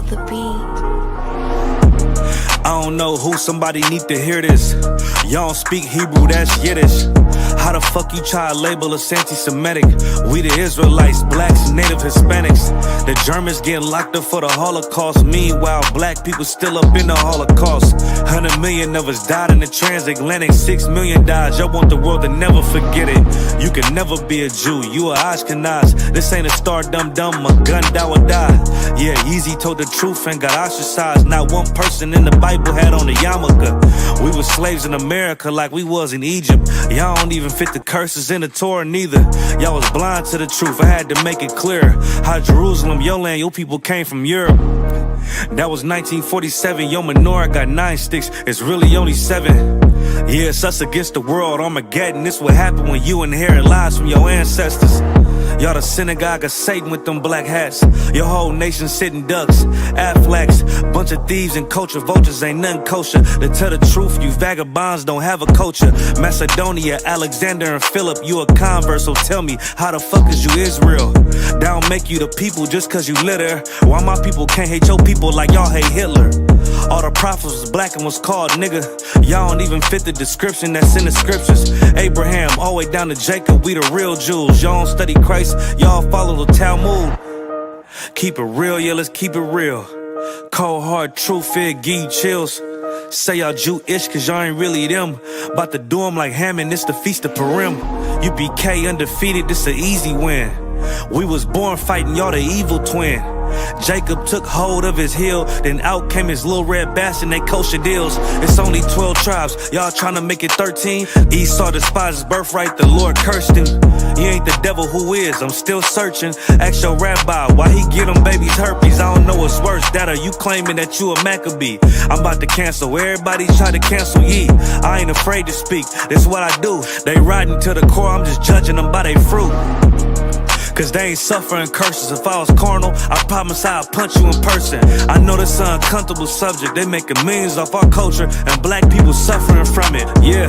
the beat. I don't know who, somebody need to hear this. Y'all don't speak Hebrew, that's Yiddish. How the fuck you try to label us anti-Semitic? We the Israelites, blacks, native Hispanics. The Germans getting locked up for the Holocaust. Meanwhile, black people still up in the Holocaust. 100 million of us died in the transatlantic. 6 million died, y'all want the world to never forget it. You can never be a Jew, you a Ashkenaz. This ain't a star dum-dum, a gun die or die. Yeah, Yeezy told the truth and got ostracized. Not one person in the Bible had on a yarmulke. We were slaves in America like we was in Egypt. Y'all don't even fit the curses in the Torah neither. Y'all was blind to the truth, I had to make it clear. How Jerusalem, your land, your people came from Europe. That was 1947, your menorah got 9 sticks, it's really only 7. Yeah, it's us against the world, Armageddon. This what happened when you inherit lies from your ancestors. Y'all the synagogue of Satan with them black hats. Your whole nation sitting ducks, Aflacs. Bunch of thieves and culture vultures, ain't nothing kosher. To tell the truth, you vagabonds don't have a culture. Macedonia, Alexander and Philip, you a convert, so tell me, how the fuck is you Israel? That don't make you the people just cause you live there. Why my people can't hate your people like y'all hate Hitler? All the prophets was black and was called nigga. Y'all don't even fit the description that's in the scriptures. Abraham, all the way down to Jacob, we the real Jews. Y'all don't study Christ, y'all follow the Talmud. Keep it real, yeah, let's keep it real. Cold hard truth, it give you chills. Say y'all Jewish cause y'all ain't really them. About to do them like Hammond, it's the Feast of Purim. UPK undefeated, this an easy win. We was born fighting, y'all the evil twin. Jacob took hold of his heel, then out came his little red bastard and they kosher deals. It's only 12 tribes, y'all trying to make it 13. Esau despised his birthright, the Lord cursed him. He ain't the devil, who is? I'm still searching. Ask your rabbi, why he get them babies herpes? I don't know what's worse, that or you claiming that you a Maccabee. I'm about to cancel, everybody try to cancel ye. I ain't afraid to speak, this what I do. They riding to the core, I'm just judging them by their fruit. Cause they ain't suffering curses. If I was carnal, I promise I'd punch you in person. I know this an uncomfortable subject. They making millions off our culture and black people suffering from it. Yeah,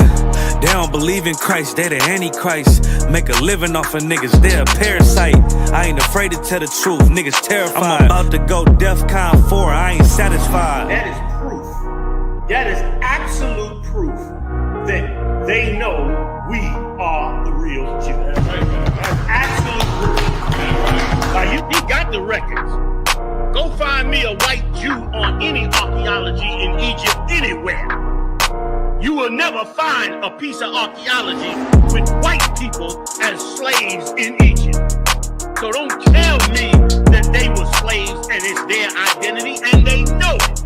they don't believe in Christ, they the Antichrist. Make a living off of niggas, they a parasite. I ain't afraid to tell the truth, niggas terrified. I'm about to go DEFCON 4, I ain't satisfied. That is proof, that is absolute proof that they know we are the real Jews. That's absolute proof. Now you got the records. Go find me a white Jew on any archaeology in Egypt anywhere. You will never find a piece of archaeology with white people as slaves in Egypt. So don't tell me that they were slaves and it's their identity, and they know it.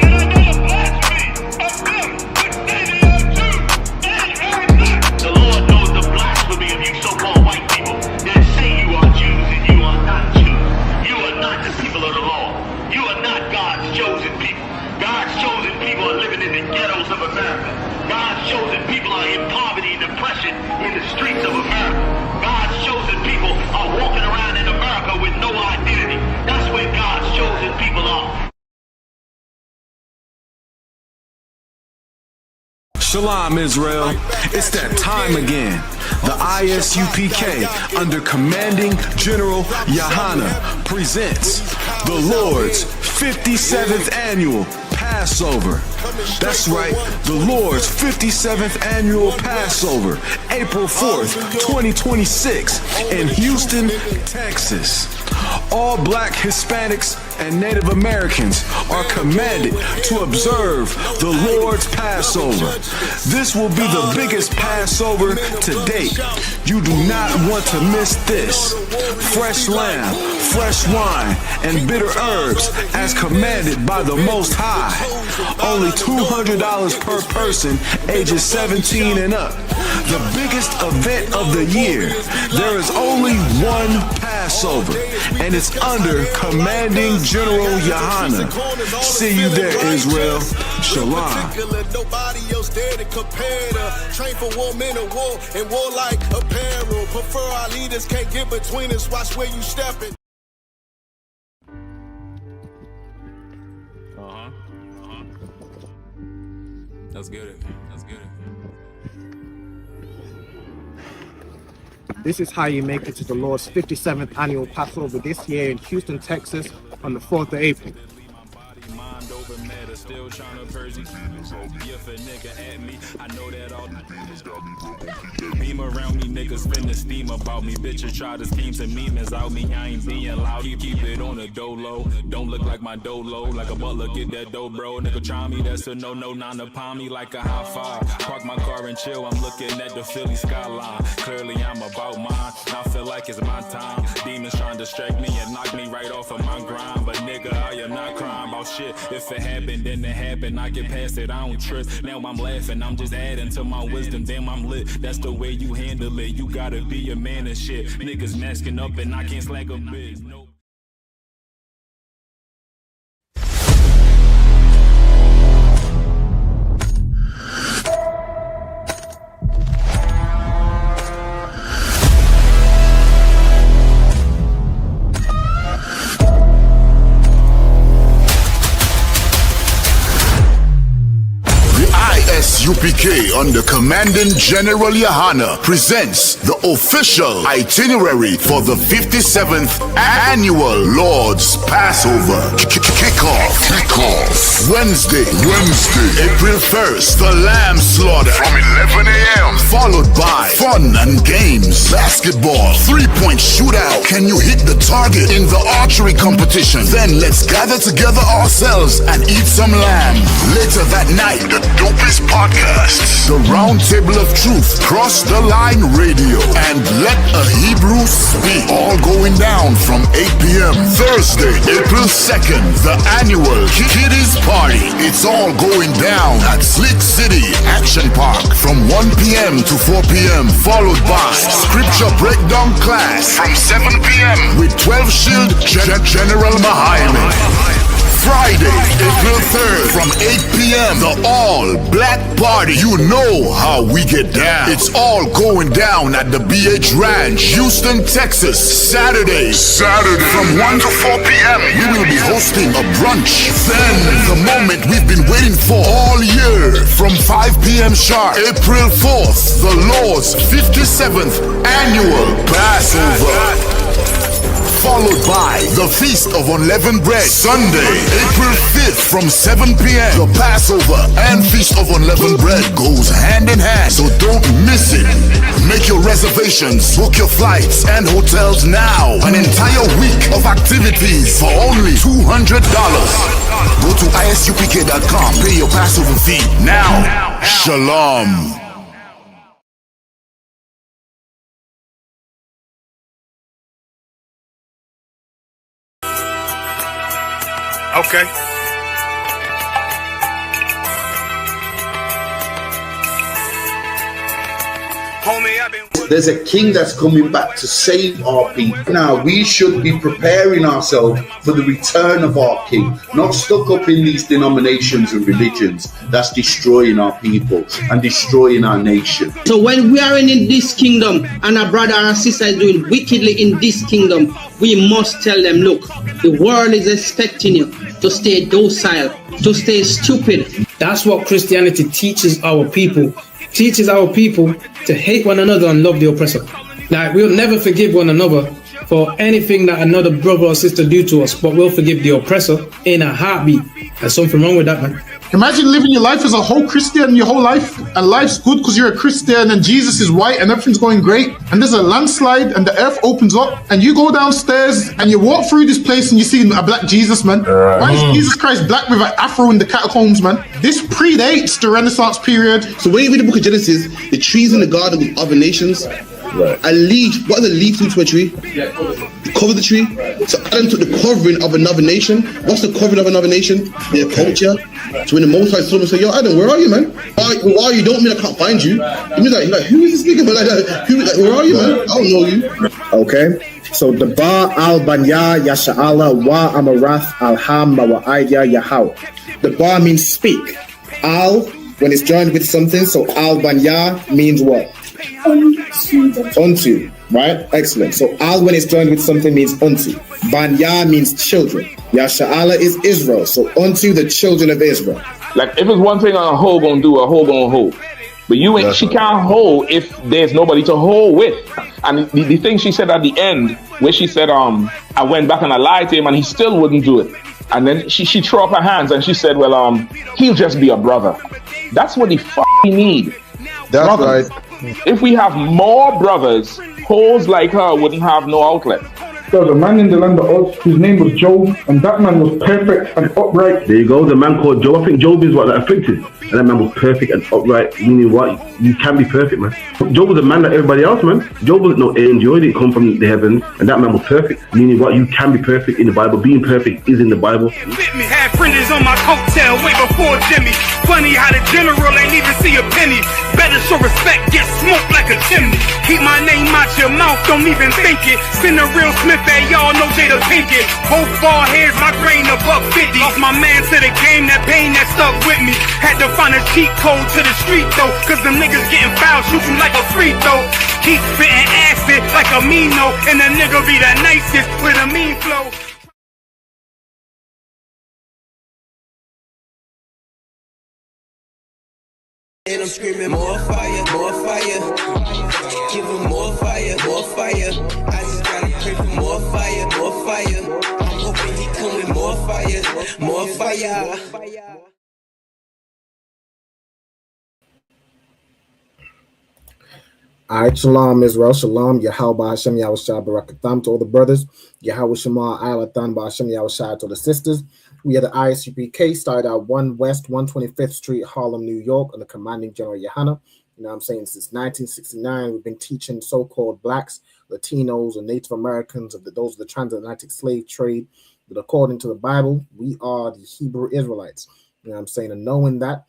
And I know the blasphemy of them, which say they are Jews and are not. The Lord knows the blasphemy of you so-called white people that say you are Jews and you are not Jews. You are not the people of the law. You are not God's chosen people. God's chosen people are living in the ghettos of America. God's chosen people are in poverty and depression in the streets of America. God's chosen people are walking around in America with no identity. That's where God's chosen people are. Shalom, Israel. It's that time again. The ISUPK, under Commanding General Yahana, presents the Lord's 57th Annual Passover. That's right, the Lord's 57th Annual Passover, April 4th, 2026, in Houston, Texas. All black Hispanics and Native Americans are commanded to observe the Lord's Passover. This will be the biggest Passover to date. You do not want to miss this. Fresh lamb, fresh wine, and bitter herbs as commanded by the Most High. Only $200 per person, ages 17 and up. The biggest event of the year. There is only one Passover, and it's under Commanding General Yahana. See you there, Israel. Shalom. Nobody else there to compare to. Train for war, men of war, and warlike apparel. Prefer our leaders, can't get between us. Watch where you stepping. Let's get it. Let's get it. This is how you make it to the Lord's 57th annual Passover this year in Houston, Texas. on the 4th of April. Mind over matter, still trying to purge these. If a nigga at me, I know that all beam around me, niggas finna steam about me. Bitches try to scheme some memes out me. I ain't being loud, keep it on the dolo. Don't look like my dolo, like a butler, get that dough, bro. Nigga try me, that's a no-no, not to palm me like a high five. Park my car and chill, I'm looking at the Philly skyline. Clearly I'm about mine, I feel like it's my time. Demons trying to distract me and knock me right off of my grind. But nigga, I am not crying about shit. If it happened, then it happened. I get past it, I don't trust. Now I'm laughing, I'm just adding to my wisdom. Damn, I'm lit. That's the way you handle it. You gotta be a man and shit. Niggas masking up and I can't slack a bitch. Nope. ISUPK under Commanding General Yahana presents the official itinerary for the 57th Annual Lord's Passover. Kickoff. Wednesday, April 1st, the lamb slaughter from 11 a.m. Followed by fun and games, basketball, 3-point shootout. Can you hit the target in the archery competition? Then let's gather together ourselves and eat some lamb. Later that night, the dopest podcasts, the Round Table of Truth, Cross the Line Radio, and Let a Hebrew Speak. All going down from 8 p.m. Thursday, April 2nd, the annual Kiddies Party. It's all going down at Slick City Action Park from 1 p.m. to 4 p.m. Followed by Scripture Breakdown class from 7 p.m. with 12 Shield General Mahayim. Friday, April 3rd from 8 p.m. the all-black party. You know how we get down. It's all going down at the BH Ranch, Houston, Texas. Saturday from 1 to 4 p.m. we will be hosting a brunch. Then the moment we've been waiting for all year from 5 p.m. sharp, April 4th, the Lord's 57th Annual Passover. Followed by the Feast of Unleavened Bread. Sunday, April 5th from 7 p.m. The Passover and Feast of Unleavened Bread goes hand in hand, so don't miss it. Make your reservations, book your flights and hotels now. An entire week of activities for only $200. Go to ISUPK.com, pay your Passover fee now. Shalom. Okay. Homie, I've been... There's a king that's coming back to save our people. Now, we should be preparing ourselves for the return of our king, not stuck up in these denominations and religions that's destroying our people and destroying our nation. So when we are in this kingdom and our brother or sister is doing wickedly in this kingdom, we must tell them, look, the world is expecting you to stay docile, to stay stupid. That's what Christianity teaches our people. Teaches our people to hate one another and love the oppressor. Like, we'll never forgive one another for anything that another brother or sister do to us, but we'll forgive the oppressor in a heartbeat. There's something wrong with that, man. Imagine living your life as a whole Christian your whole life, and life's good because you're a Christian and Jesus is white and everything's going great, and there's a landslide and the earth opens up and you go downstairs and you walk through this place and you see a black Jesus, man. Why is Jesus Christ black with an afro in the catacombs, man? This predates the Renaissance period. So when you read the book of Genesis, the trees in the garden with other nations, a leaf, what does a leaf do to a tree? Cover the tree. So Adam took the covering of another nation. What's the covering of another nation? Their culture. So when the Most High saw him, say, yo, Adam, where are you, man? Where are you? Don't mean I can't find you. He means like, who is this nigga? But where are you, man? I don't know you. Okay. So the Ba al Banya Yasha'ala wa Amarath al Ham Mawa'aya Yahau. The Ba means speak. Al, when it's joined with something, so al Banya means what? Unto, right? Excellent. So al, when it's joined with something, means unto. Banya means children. Yasha'ala is Israel. So unto the children of Israel. Like, if it's one thing a hoe gonna do, a hoe gonna hold. But you ain't, she can't hold if there's nobody to hold with. And the thing she said at the end, where she said, I went back and I lied to him and he still wouldn't do it. And then she threw up her hands and she said, well, he'll just be a brother. That's what we need. That's brothers. right. If we have more brothers, hoes like her wouldn't have no outlet. There was a man in the land of Oz, his name was Job, and that man was perfect and upright. There you go, the man called Job. I think Job is what that afflicted. And that man was perfect and upright, meaning what? You can be perfect, man. Job was a man like everybody else, man. Job wasn't no angel, he didn't come from the heavens, and that man was perfect, meaning what? You can be perfect in the Bible. Being perfect is in the Bible. Had fringes on my coattail way before Jimmy. Funny how the general ain't even see a penny. Better show respect, get smoked like a chimney. Keep my name out your mouth, don't even think it. Send a real Smith at y'all, know Jada Pinkett. Both ball heads, my grain above 50. Lost my man to the game, that pain that stuck with me. Had to find a cheat code to the street though, cause them niggas getting foul, shoot you like a free throw. Keep spitting acid like a Mino, and the nigga be the nicest with a mean flow. And I'm screaming more fire, more fire. Give them more fire, more fire. I just gotta pray for more fire, more fire. I'm hoping he come with more fire, more fire. All right, Shalom Israel, Shalom, Yahweh Hashem Yahushua Barakatham to all the brothers, Yahweh Shema Alathan Hashem Yahushua to the sisters. We are the ISUPK, started out 1 West 125th Street, Harlem, New York, under commanding General Yohana. You know what I'm saying? Since 1969, we've been teaching so-called blacks, Latinos, and Native Americans, those of the transatlantic slave trade. But according to the Bible, we are the Hebrew Israelites. You know what I'm saying? And knowing that,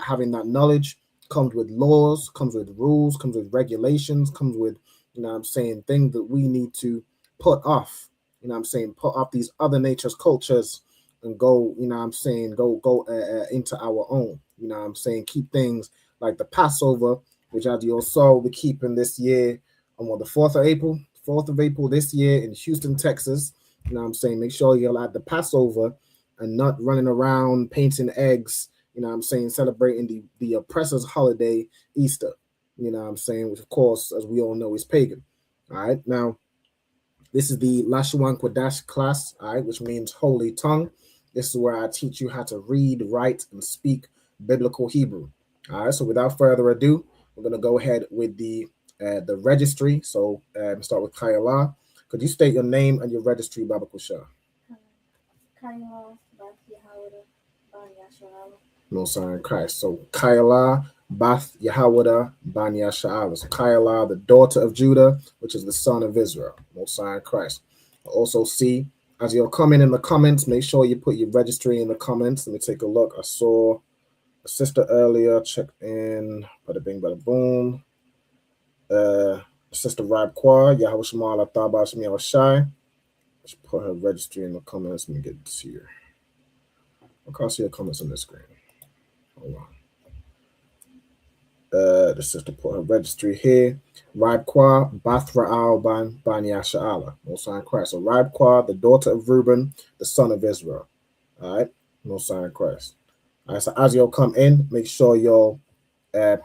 having that knowledge, comes with laws, comes with rules, comes with regulations, comes with, you know what I'm saying, things that we need to put off, you know what I'm saying, put off these other nature's cultures and go, you know what I'm saying, go into our own, you know what I'm saying, keep things like the Passover, which as you all saw, we're keeping this year on the 4th of April this year in Houston, Texas, you know what I'm saying, make sure you're at the Passover and not running around painting eggs, you know what I'm saying, celebrating the oppressor's holiday, Easter, you know what I'm saying, which of course, as we all know, is pagan. All right, now, this is the Lashawan Qadash class, all right, which means holy tongue. This is where I teach you how to read, write, and speak biblical Hebrew. All right, so without further ado, we're going to go ahead with the registry. So start with Kayala. Could you state your name and your registry, Baba Kusha? Kayala, Bath Yahawada, Ban Yasha'ala. No sign Christ. So Kayala, Bath Yahawada, Ban Yasha'ala. So Kayala, the daughter of Judah, which is the son of Israel. No sign Christ. Also see, as you're coming in the comments, make sure you put your registry in the comments. Let me take a look. I saw a sister earlier, checked in, bada bing, bada boom. Sister Rab Kwa, Yahweh Shema Taba Shemi Shai. Let's put her registry in the comments. Let me get this here. I can't see her comments on the screen. Hold on. The sister put her registry here. Rab Kwa, Bathra Al Ban Yasha'ala. No sign Christ. So Rab Kwa, the daughter of Reuben, the son of Israel. All right. No sign Christ. All right. So as you'll come in, make sure you'll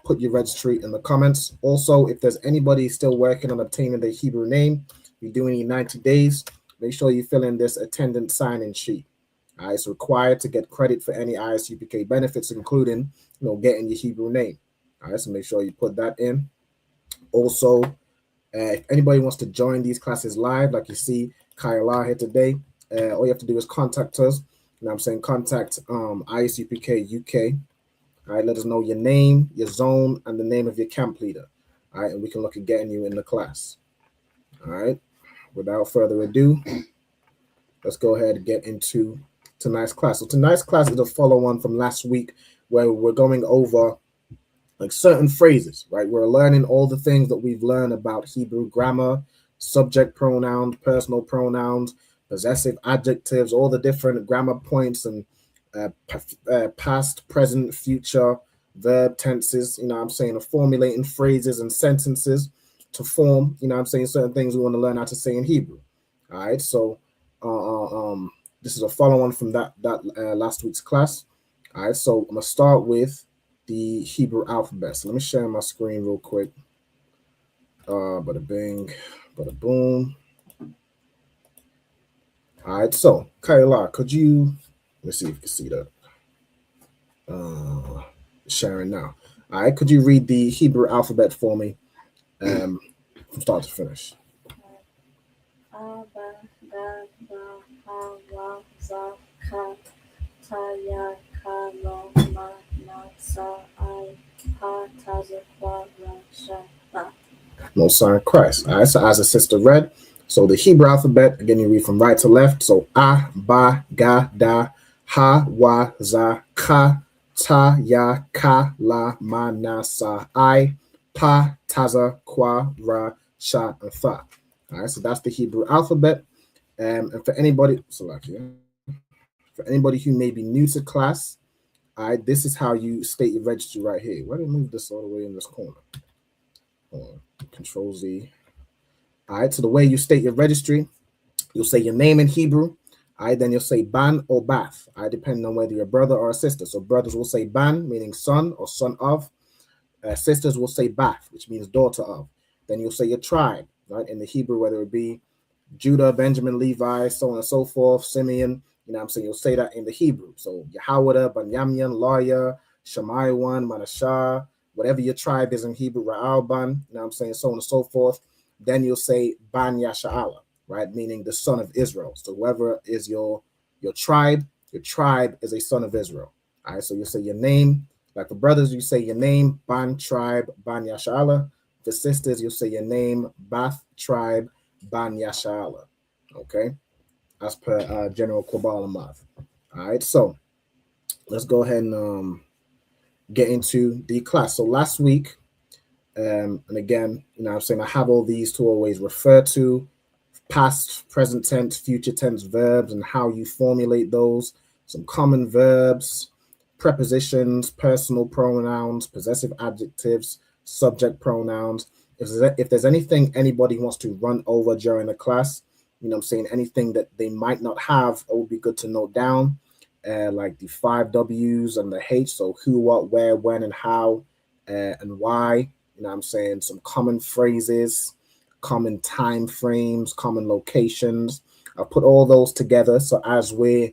put your registry in the comments. Also, if there's anybody still working on obtaining their Hebrew name, we do need 90 days. Make sure you fill in this attendance sign-in sheet. All right, it's required to get credit for any ISUPK benefits, including, getting your Hebrew name. All right, so make sure you put that in. Also, if anybody wants to join these classes live, like you see Kayla here today, all you have to do is contact us. Contact ISUPK UK. All right, let us know your name, your zone, and the name of your camp leader. All right, and we can look at getting you in the class. All right, without further ado, let's go ahead and get into tonight's class. So tonight's class is a follow-on from last week where we're going over certain phrases, right? We're learning all the things that we've learned about Hebrew grammar, subject pronouns, personal pronouns, possessive adjectives, all the different grammar points and past, present, future, verb tenses, of formulating phrases and sentences to form, certain things we want to learn how to say in Hebrew. All right, so this is a follow-on from that last week's class. All right, so I'm going to start with the Hebrew alphabet. So let me share my screen real quick. Bada bing, bada boom. All right, so Kayla, could you, let's see if you can see that. Sharing now. All right, could you read the Hebrew alphabet for me from start to finish? Abba, Ga, Ba, Ha, Wa, Za, Ka, Ta, Ya, Ka, Lo, Ma, Na, Sa, I, Ha, Ta, Za, Kwa, Ra, Sha, Ba. Most sign Christ. All right, so as the sister read, so the Hebrew alphabet, again, you read from right to left. So A, Ba, Ga, Da, Ha, Wa, Za, Ka, Ta, Ya, Ka, La, Ma, Na, Sa, I, Pa, Taza, Kwa, Ra, Sha, and Tha. All right, so that's the Hebrew alphabet. And for anybody, for anybody who may be new to class, all right, this is how you state your registry right here. Why did I move this all the way in this corner? Hold on. Control Z. All right, so the way you state your registry, you'll say your name in Hebrew. All right, then you'll say ban or bath, all right, depending on whether you're a brother or a sister. So brothers will say ban, meaning son or son of. Sisters will say bath, which means daughter of. Then you'll say your tribe, right, in the Hebrew, whether it be Judah, Benjamin, Levi, so on and so forth, Simeon, you know what I'm saying? You'll say that in the Hebrew. So Yahawada, Banyamin, Lawyer, Shammaiwan, Manashah, whatever your tribe is in Hebrew, Ra'alban, you know what I'm saying? So on and so forth. Then you'll say Ban Yasha'ala, right? Meaning the son of Israel. So whoever is your tribe is a son of Israel. All right, so you'll say your name. Like for brothers, you say your name, Ban tribe, Ban Yasha'ala. For sisters, you'll say your name, Bath tribe, Ban Yasha'ala. Okay, as per General Kabbalah Math. All right, so let's go ahead and get into the class. So last week, and again, you know what I'm saying, I have all these to always refer to, past, present tense, future tense verbs, and how you formulate those, some common verbs, prepositions, personal pronouns, possessive adjectives, subject pronouns. If there's anything anybody wants to run over during the class, you know what I'm saying, anything that they might not have, it would be good to note down, like the 5 W's and the H, so who, what, where, when, and how, and why. You know what I'm saying, some common phrases, common time frames, common locations. I'll put all those together, so as we're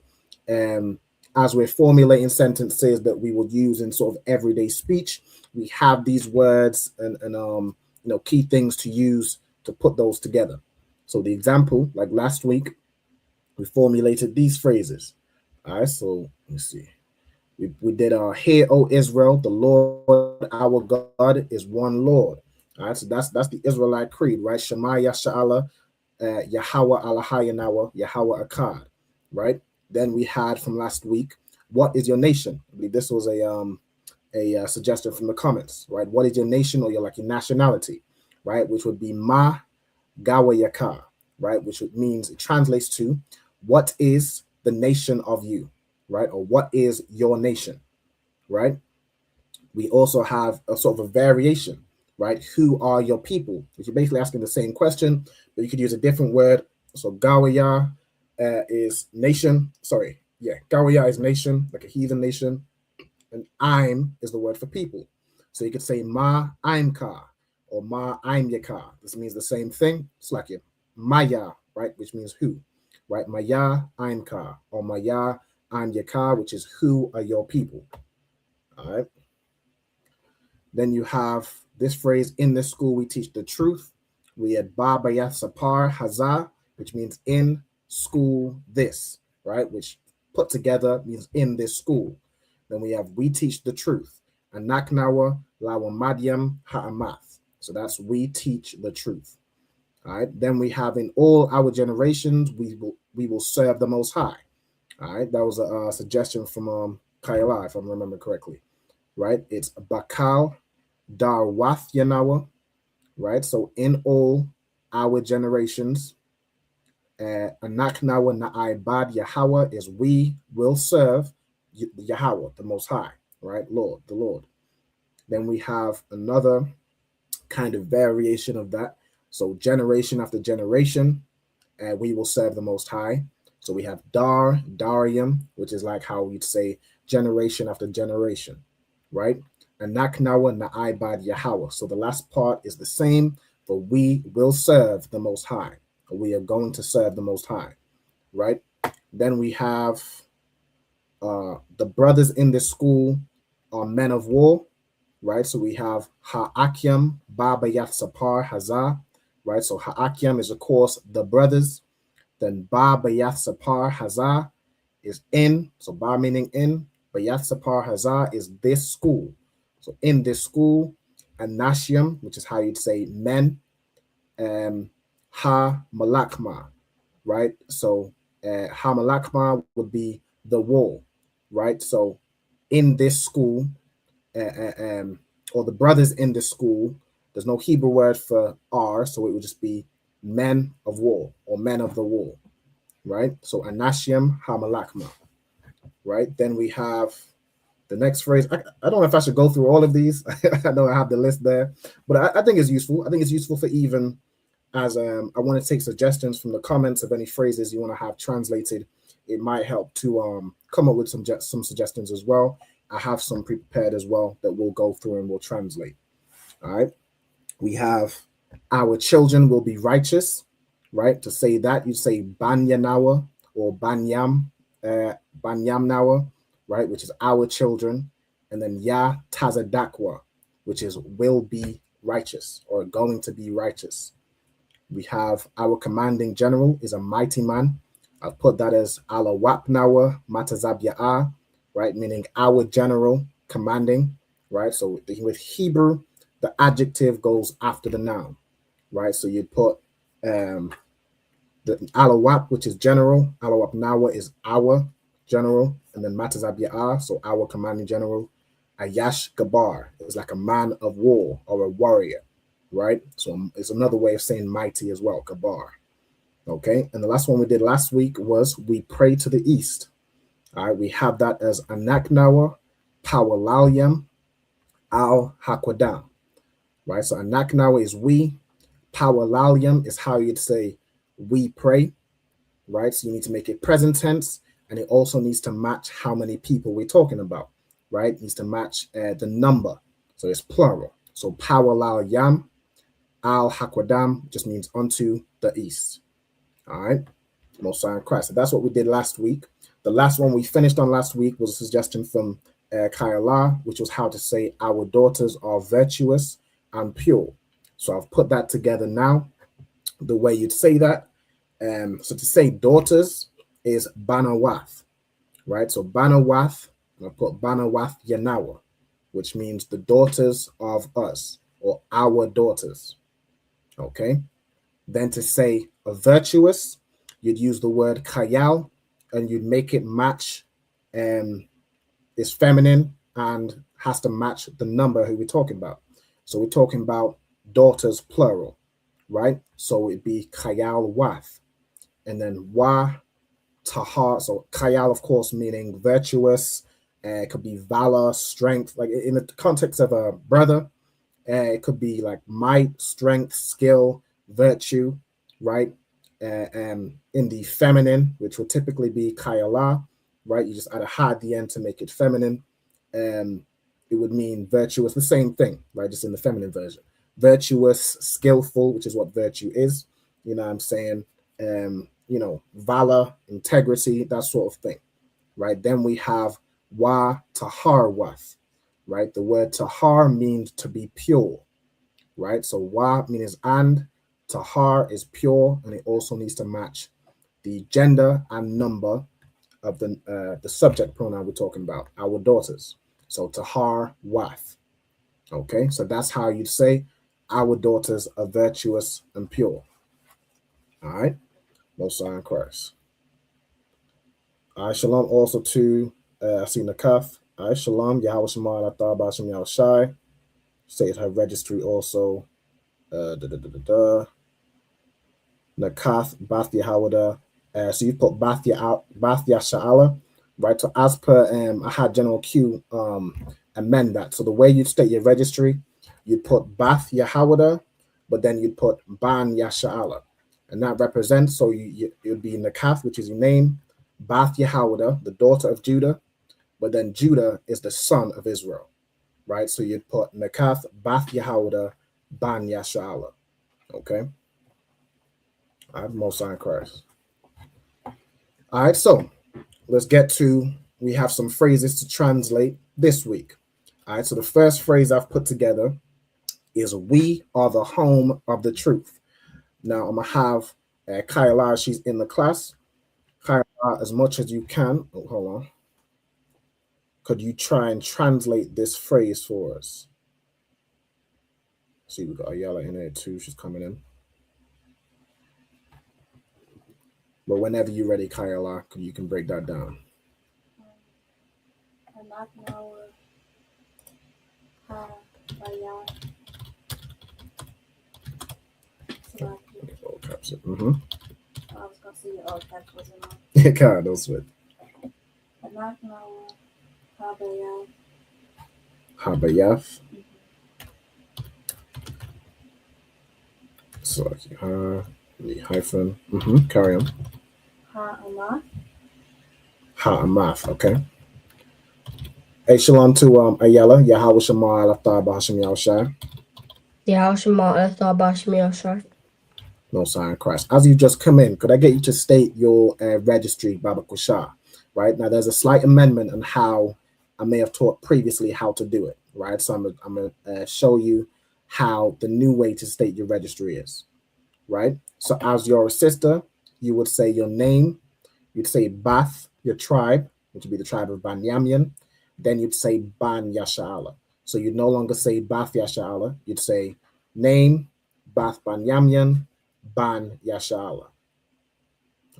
formulating sentences that we will use in sort of everyday speech, we have these words and you know, key things to use to put those together. So the example, like last week, we formulated these phrases. All right, so let's see. We did Hear, O Israel, the Lord our God is one Lord. All right, so that's the Israelite creed, right? Shema Yasha'Allah, Yahweh Alahayanawa, Yahweh Akkad, right? Then we had from last week, what is your nation? I believe this was a suggestion from the comments, right? What is your nation, or your nationality, right? Which would be Ma Gawa Yakar, right? Which means, it translates to, what is the nation of you, right? Or what is your nation, right? We also have a sort of a variation, right? Who are your people? Which you're basically asking the same question, but you could use a different word. So Gawaya is nation. Sorry, yeah, Gawaya is nation, like a heathen nation, and I'm is the word for people. So you could say Ma I'm Ka or Ma I'm Yaka. This means the same thing. It's like your Maya, right? Which means who, right? Maya I'm Ka or Maya I'm Yaka, which is who are your people. All right. Then you have this phrase, in this school we teach the truth. We had Ba Bayat Sapar Hazah, which means in school this, right? Which put together means in this school. Then we have we teach the truth. Anaknawa Lawa Madyam Ha'amath. So that's we teach the truth. All right. Then we have in all our generations, we will serve the Most High. All right. That was a suggestion from Kayla, if I remember correctly. Right. It's Bakal Darwath Yanawa, right? So in all our generations, Anaknawa Na'ibad Yahweh is we will serve Yahweh, the Most High, right? Lord, the Lord. Then we have another kind of variation of that. So generation after generation, we will serve the Most High. So we have Darium, which is like how we'd say generation after generation, right? And Naknawa Na'ibad Yahweh. So the last part is the same, but we will serve the Most High. We are going to serve the Most High, right? Then we have the brothers in this school are men of war, right? So we have Ha'akyam, Baba Yathsapar, Hazar, right? So Ha'akyam is, of course, the brothers. Then Baba Yathsapar, Hazar is in, so Ba meaning in, but Yathsapar, Hazar is this school. So in this school, Anashiam, which is how you'd say men, Ha Malakma, right? So Ha Malakma would be the wall, right? So in this school, or the brothers in this school, there's no Hebrew word for R, so it would just be men of war or men of the wall, right? So Anashiam Hamalakma, right? Then we have the next phrase. I don't know if I should go through all of these. I know I have the list there, but I think it's useful. I think it's useful for even as I want to take suggestions from the comments of any phrases you want to have translated. It might help to come up with some suggestions as well. I have some prepared as well that we'll go through and we'll translate. All right. We have our children will be righteous, right? To say that, you say Banyanawa or Banyamnawa, right? Which is our children. And then Ya Tazadakwa, which is will be righteous or going to be righteous. We have our commanding general is a mighty man. I've put that as Ala Wapnawa Matazabya'a, right? Meaning our general commanding, right? So with Hebrew, the adjective goes after the noun, right? So you'd put the Alawap, which is general. Alawap Nawa is our general. And then Matazabya'a, so our commanding general. Ayash Gabar is like a man of war or a warrior, right? So it's another way of saying mighty as well, Gabar. Okay, and the last one we did last week was we pray to the east. All right, we have that as Anaknawa, Pawalalyam, Al Hakwadam. Right, so Anaknawa is we, Pawalalyam is how you'd say we pray, right? So you need to make it present tense, and it also needs to match how many people we're talking about, right? It needs to match the number, so it's plural. So Pawalalyam, Al Hakwadam just means unto the east. All right, Most High in Christ. So that's what we did last week. The last one we finished on last week was a suggestion from Kayala, which was how to say our daughters are virtuous and pure. So I've put that together now, the way you'd say that. So to say daughters is Banawath, right? So Banawath, I put Banawath Yanawa, which means the daughters of us or our daughters. Okay. Then to say a virtuous, you'd use the word kayal and you'd make it match is feminine and has to match the number who we're talking about. So we're talking about daughters plural, right? So it'd be kayal wath. And then wa tahar. So kayal, of course, meaning virtuous. It could be valor, strength. Like in the context of a brother, it could be like might, strength, skill, virtue, right? In the feminine, which would typically be kayala, right? You just add a ha at the end to make it feminine. It would mean virtuous, the same thing, right? Just in the feminine version. Virtuous, skillful, which is what virtue is. You know what I'm saying? Valor, integrity, that sort of thing, right? Then we have wa tahar wath, right? The word tahar means to be pure, right? So wa means and, tahar is pure, and it also needs to match the gender and number of the subject pronoun we're talking about, our daughters. So tahar wath. Okay, so that's how you'd say our daughters are virtuous and pure. All right, Most High in Christ. All right, shalom also to I see Nakaf. All right, shalom, Yahweh Shema, Athar Bashem Yahweh Shai. Say her registry also. Nakath, Bath Yahawada. So you put Bath Sha'ala, right? So as per I had General Q amend that. So the way you'd state your registry, you'd put Bath Yahawada, but then you'd put Ban Yasha'ala. And that represents, so it would be Nakath, which is your name, Bath Yahawada, the daughter of Judah, but then Judah is the son of Israel, right? So you'd put Nakath, Bath Yahawada, Ban Yasha'ala. Okay. I have Most High in Christ. All right, so let's get to, we have some phrases to translate this week. All right, so the first phrase I've put together is we are the home of the truth. Now I'm gonna have Kyla, she's in the class. Kyla, as much as you can, hold on. Could you try and translate this phrase for us? See, we got Ayala in there too, she's coming in. But whenever you're ready, Kyla, you can break that down. All caps it. Mm-hmm. I was gonna see all caps was in on. Yeah, God, don't sweat. Habayaf. So, the hyphen. Mm-hmm. Carry on. Ha'amath. Okay. Hey, shalom to Ayala. Yahweh Shema Alafta Bahashim Yahushai. Yahweh Shema Alafta Bahashim Yahushai. No sign of Christ. As you just come in, could I get you to state your registry, Baba Kushah? Right now, there's a slight amendment on how I may have taught previously how to do it. Right, so I'm gonna show you how the new way to state your registry is. Right, so as your sister, you would say your name. You'd say Bath, your tribe, which would be the tribe of Banyamyan. Then you'd say Ban Yasha'ala. So you'd no longer say Bath Yasha'ala. You'd say name, Bath Banyamyan, Ban Yasha'ala.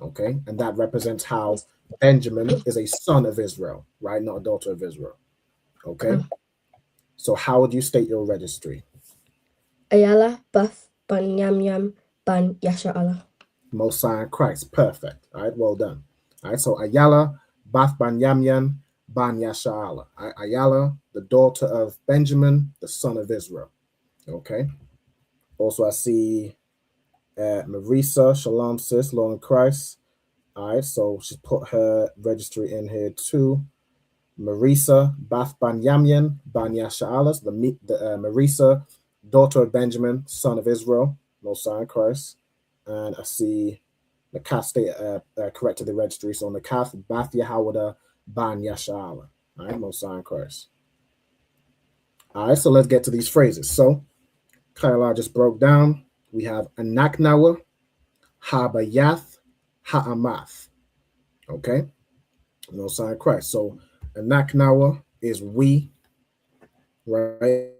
Okay, and that represents how Benjamin is a son of Israel, right? Not a daughter of Israel. Okay, so how would you state your registry? Ayala, Bath, Banyamyam, Ban Yasha'ala. Most High Christ. Perfect. All right, well done. All right, so Ayala, Bath Banyamyan, Ban Yasha'ala. Ayala, the daughter of Benjamin, the son of Israel. Okay. Also, I see Marisa, Shalom sis, Lord in Christ. All right, so she's put her registry in here too. Marisa, Bath Banyamyan, Ban Yasha'ala, the Marisa, daughter of Benjamin, son of Israel, Most High Christ. And I see the Kaf state corrected the registry. So on the Kaf, Bath Yahawada, Ban Yasha'ala. All right, Most High Christ. All right, so let's get to these phrases. So Kyla just broke down. We have Anaknawa, Habayath, Ha'amath. Okay, Most High Christ. So Anaknawa is we, right?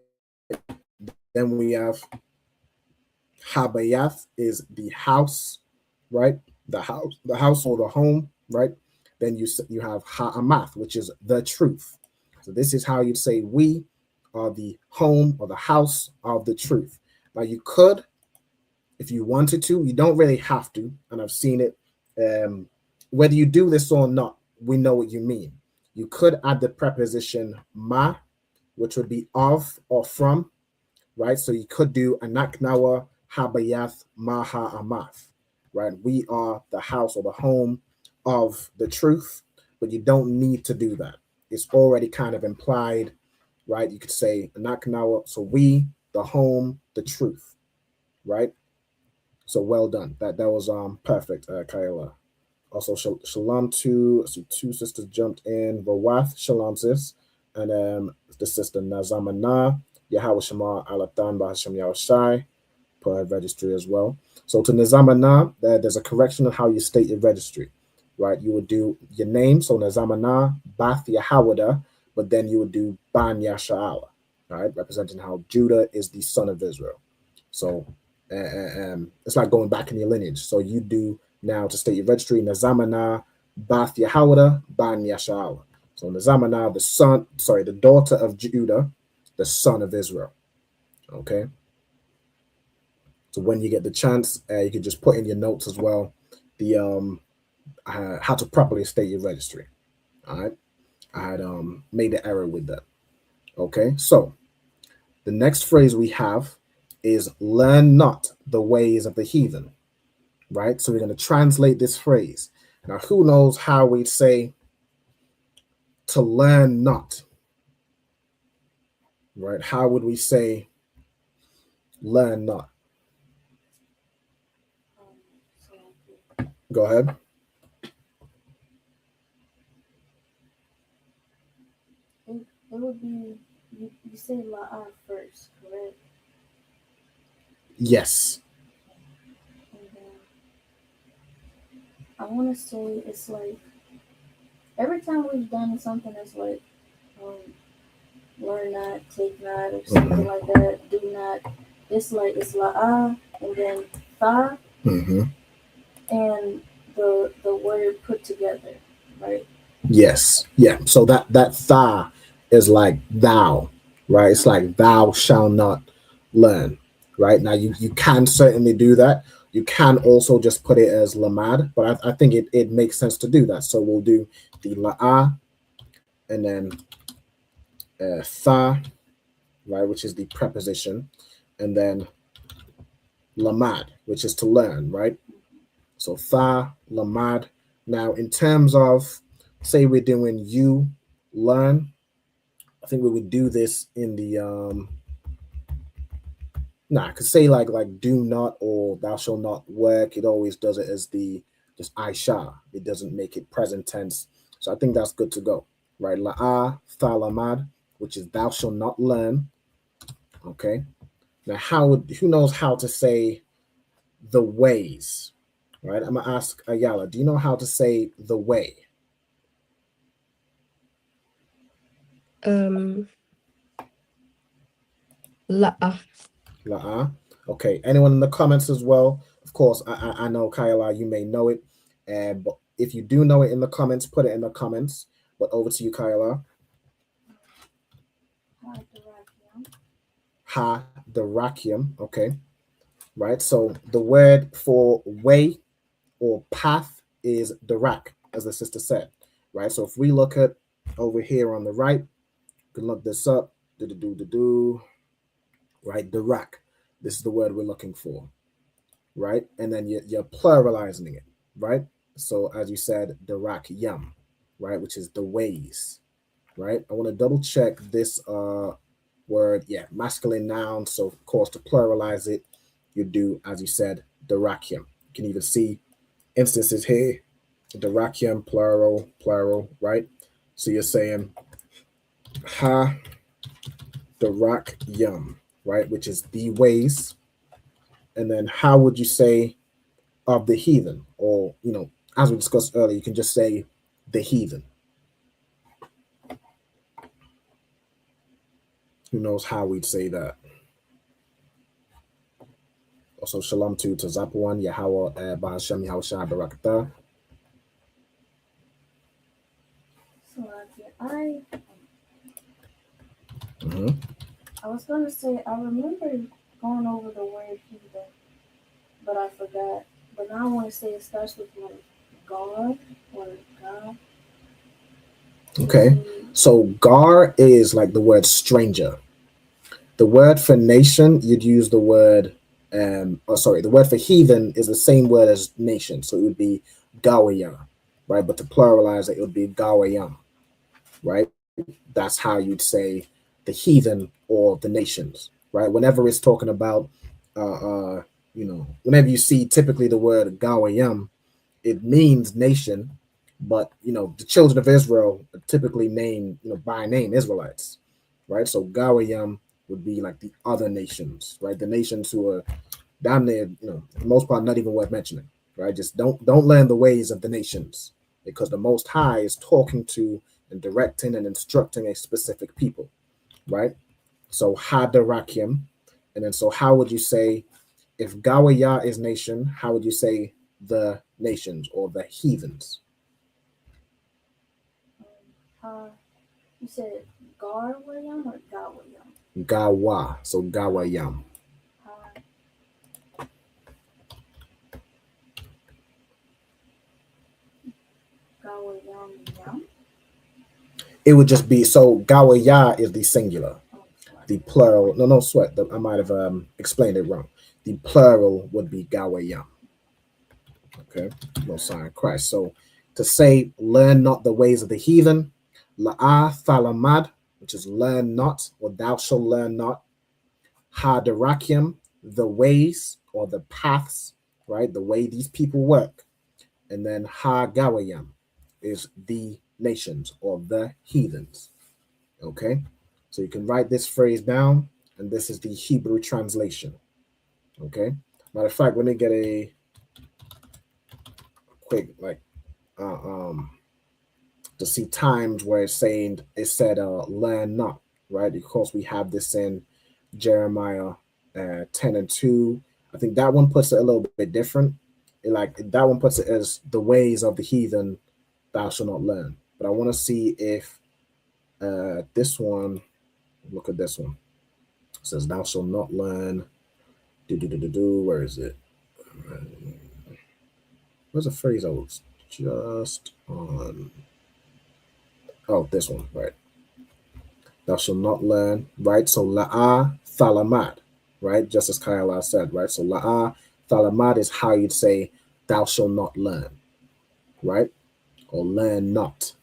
Then we have Habayath is the house, right? The house or the home, right? Then you have Ha'amath, which is the truth. So this is how you'd say we are the home or the house of the truth. Now you could, if you wanted to, you don't really have to, and I've seen it. Whether you do this or not, we know what you mean. You could add the preposition ma, which would be of or from, right? So you could do Anaknawa Habayath Maha Amath, right? We are the house or the home of the truth, but you don't need to do that. It's already kind of implied, right? You could say Anaknawa, so we, the home, the truth, right? So well done. That was perfect, Kayla. Also, shalom to, I see two sisters jumped in. Vawath, shalom sis, and the sister Nazamana, Yahweh Shema Alatan Bahashem Yahushai, per registry as well. So to Nazamana, there's a correction of how you state your registry, right? You would do your name, so Nazamana, Bath Yahawada, but then you would do Ban Yasha'ala, right? Representing how Judah is the son of Israel. So it's like going back in your lineage. So you do now to state your registry, Nazamana, Bath Yahawada, Ban Yasha'ala. So Nazamana, the daughter of Judah, the son of Israel. Okay. So when you get the chance, you can just put in your notes as well the how to properly state your registry. All right. I had made the error with that. Okay. So the next phrase we have is learn not the ways of the heathen. Right. So we're going to translate this phrase. Now, who knows how we'd say to learn not? Right. How would we say learn not? Go ahead. It would be, you say la'ah first, correct? Yes. And then I want to say it's like every time we've done something that's like learn not, take not, or something like that, do not. It's like it's la'ah and then tha and the word put together, right? Yes. Yeah. So that tha is like thou, right? It's like thou shall not learn, right? Now you can certainly do that. You can also just put it as lamad, but I think it makes sense to do that. So we'll do the la'ah and then tha, right, which is the preposition, and then lamad, which is to learn, right? So tha, lamad. Now, in terms of, say we're doing you learn, I think we would do this in the I could say like do not or thou shalt not work. It always does it as the just I shall. It doesn't make it present tense. So I think that's good to go, right? La'ah, thalamad, which is thou shalt not learn. Okay. Now, who knows how to say the ways, right? I'm gonna ask Ayala. Do you know how to say the way? La'ah. La'ah. Okay. Anyone in the comments as well? Of course, I know Kayla, you may know it, but if you do know it in the comments, put it in the comments. But over to you, Kayla. Ha darakium. Okay. Right. So the word for way or path is darak, as the sister said. Right. So if we look at over here on the right, you can look this up. Right. Darak. This is the word we're looking for. Right. And then you're pluralizing it. Right. So as you said, darak yam. Right. Which is the ways. Right. I want to double check this word. Yeah. Masculine noun. So of course to pluralize it, you do, as you said, darakium. You can even see instances here. Darakium, plural, right? So you're saying ha darakyum, right? Which is the ways. And then how would you say of the heathen? Or, as we discussed earlier, you can just say the heathen. Who knows how we'd say that? Also, shalom to Zapuan, Yahweh, Bahashem, Yahushua, Barakatah. I was going to say, I remember going over the word heathen, but I forgot. But now I want to say it starts with like God or God. Okay, so gar is like the word stranger. The word for nation, you'd use the word, the word for heathen is the same word as nation. So it would be gawaya, right? But to pluralize it would be gawayam, right? That's how you'd say the heathen or the nations, right? Whenever it's talking about, whenever you see typically the word gawayam, it means nation, but the children of Israel are typically named, by name Israelites, right? So gawayam would be like the other nations, right? The nations who are down there, for the most part, not even worth mentioning, right? Just don't learn the ways of the nations, because the Most High is talking to and directing and instructing a specific people, right? So hadarakim, and then so how would you say if Gawaya is nation? How would you say the nations or the heathens? You said Garwayam or Gawayam? Gawa, so Gawayam. Gawayam. It would just be, so Gawaya is the singular. The plural, no sweat. I might have explained it wrong. The plural would be Gawayam. Okay, no sign of Christ. So to say, learn not the ways of the heathen, la'ah thalamad, which is learn not, or thou shalt learn not. Hadarakim, the ways or the paths, right? The way these people work. and then Hagawayam is the nations or the heathens. Okay, so you can write this phrase down, and this is the Hebrew translation. Okay, matter of fact, let me get a quick to see times where it said learn not, right? Of course, we have this in Jeremiah 10:2. I think that one puts it a little bit different. That one puts it as the ways of the heathen thou shalt not learn. But I want to see if this one, look at this one. It says thou shalt not learn. Where is it? Where's the phrase I was just on? Oh, this one, right. Thou shalt not learn, right? So la'ah thalamad, right? Just as Kayala said, right? So la'ah thalamad is how you'd say thou shalt not learn, right? Or learn not,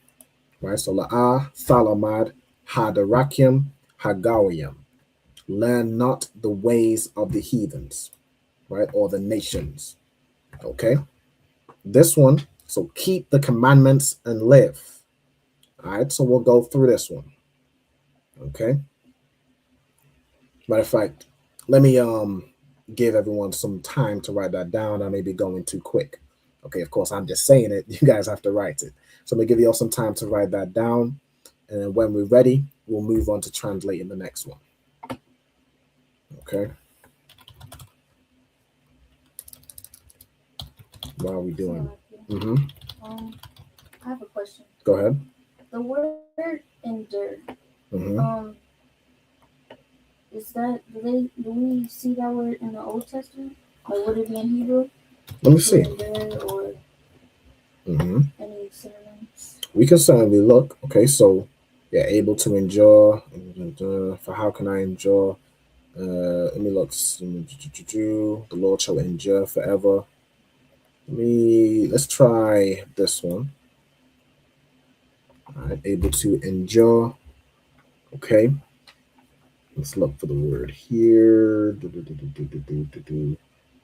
right? So la'ah thalamad hadarakim hagawiyam. Learn not the ways of the heathens, right? Or the nations, okay? This one, so keep the commandments and live. All right, so we'll go through this one. Okay. Matter of fact, let me give everyone some time to write that down. I may be going too quick. Okay, of course, I'm just saying it. You guys have to write it. So I'm gonna give you all some time to write that down. And when we're ready, we'll move on to translating the next one. Okay. What are we doing? I have a question. Go ahead. The word endure. Is that do we see that word in the Old Testament? Like would it be in Hebrew? Let me see. Or any synonyms? We can certainly look. Okay, so yeah, able to endure. For how can I endure? Let me look. The Lord shall endure forever. Let's try this one. All right, able to endure. Okay. Let's look for the word here.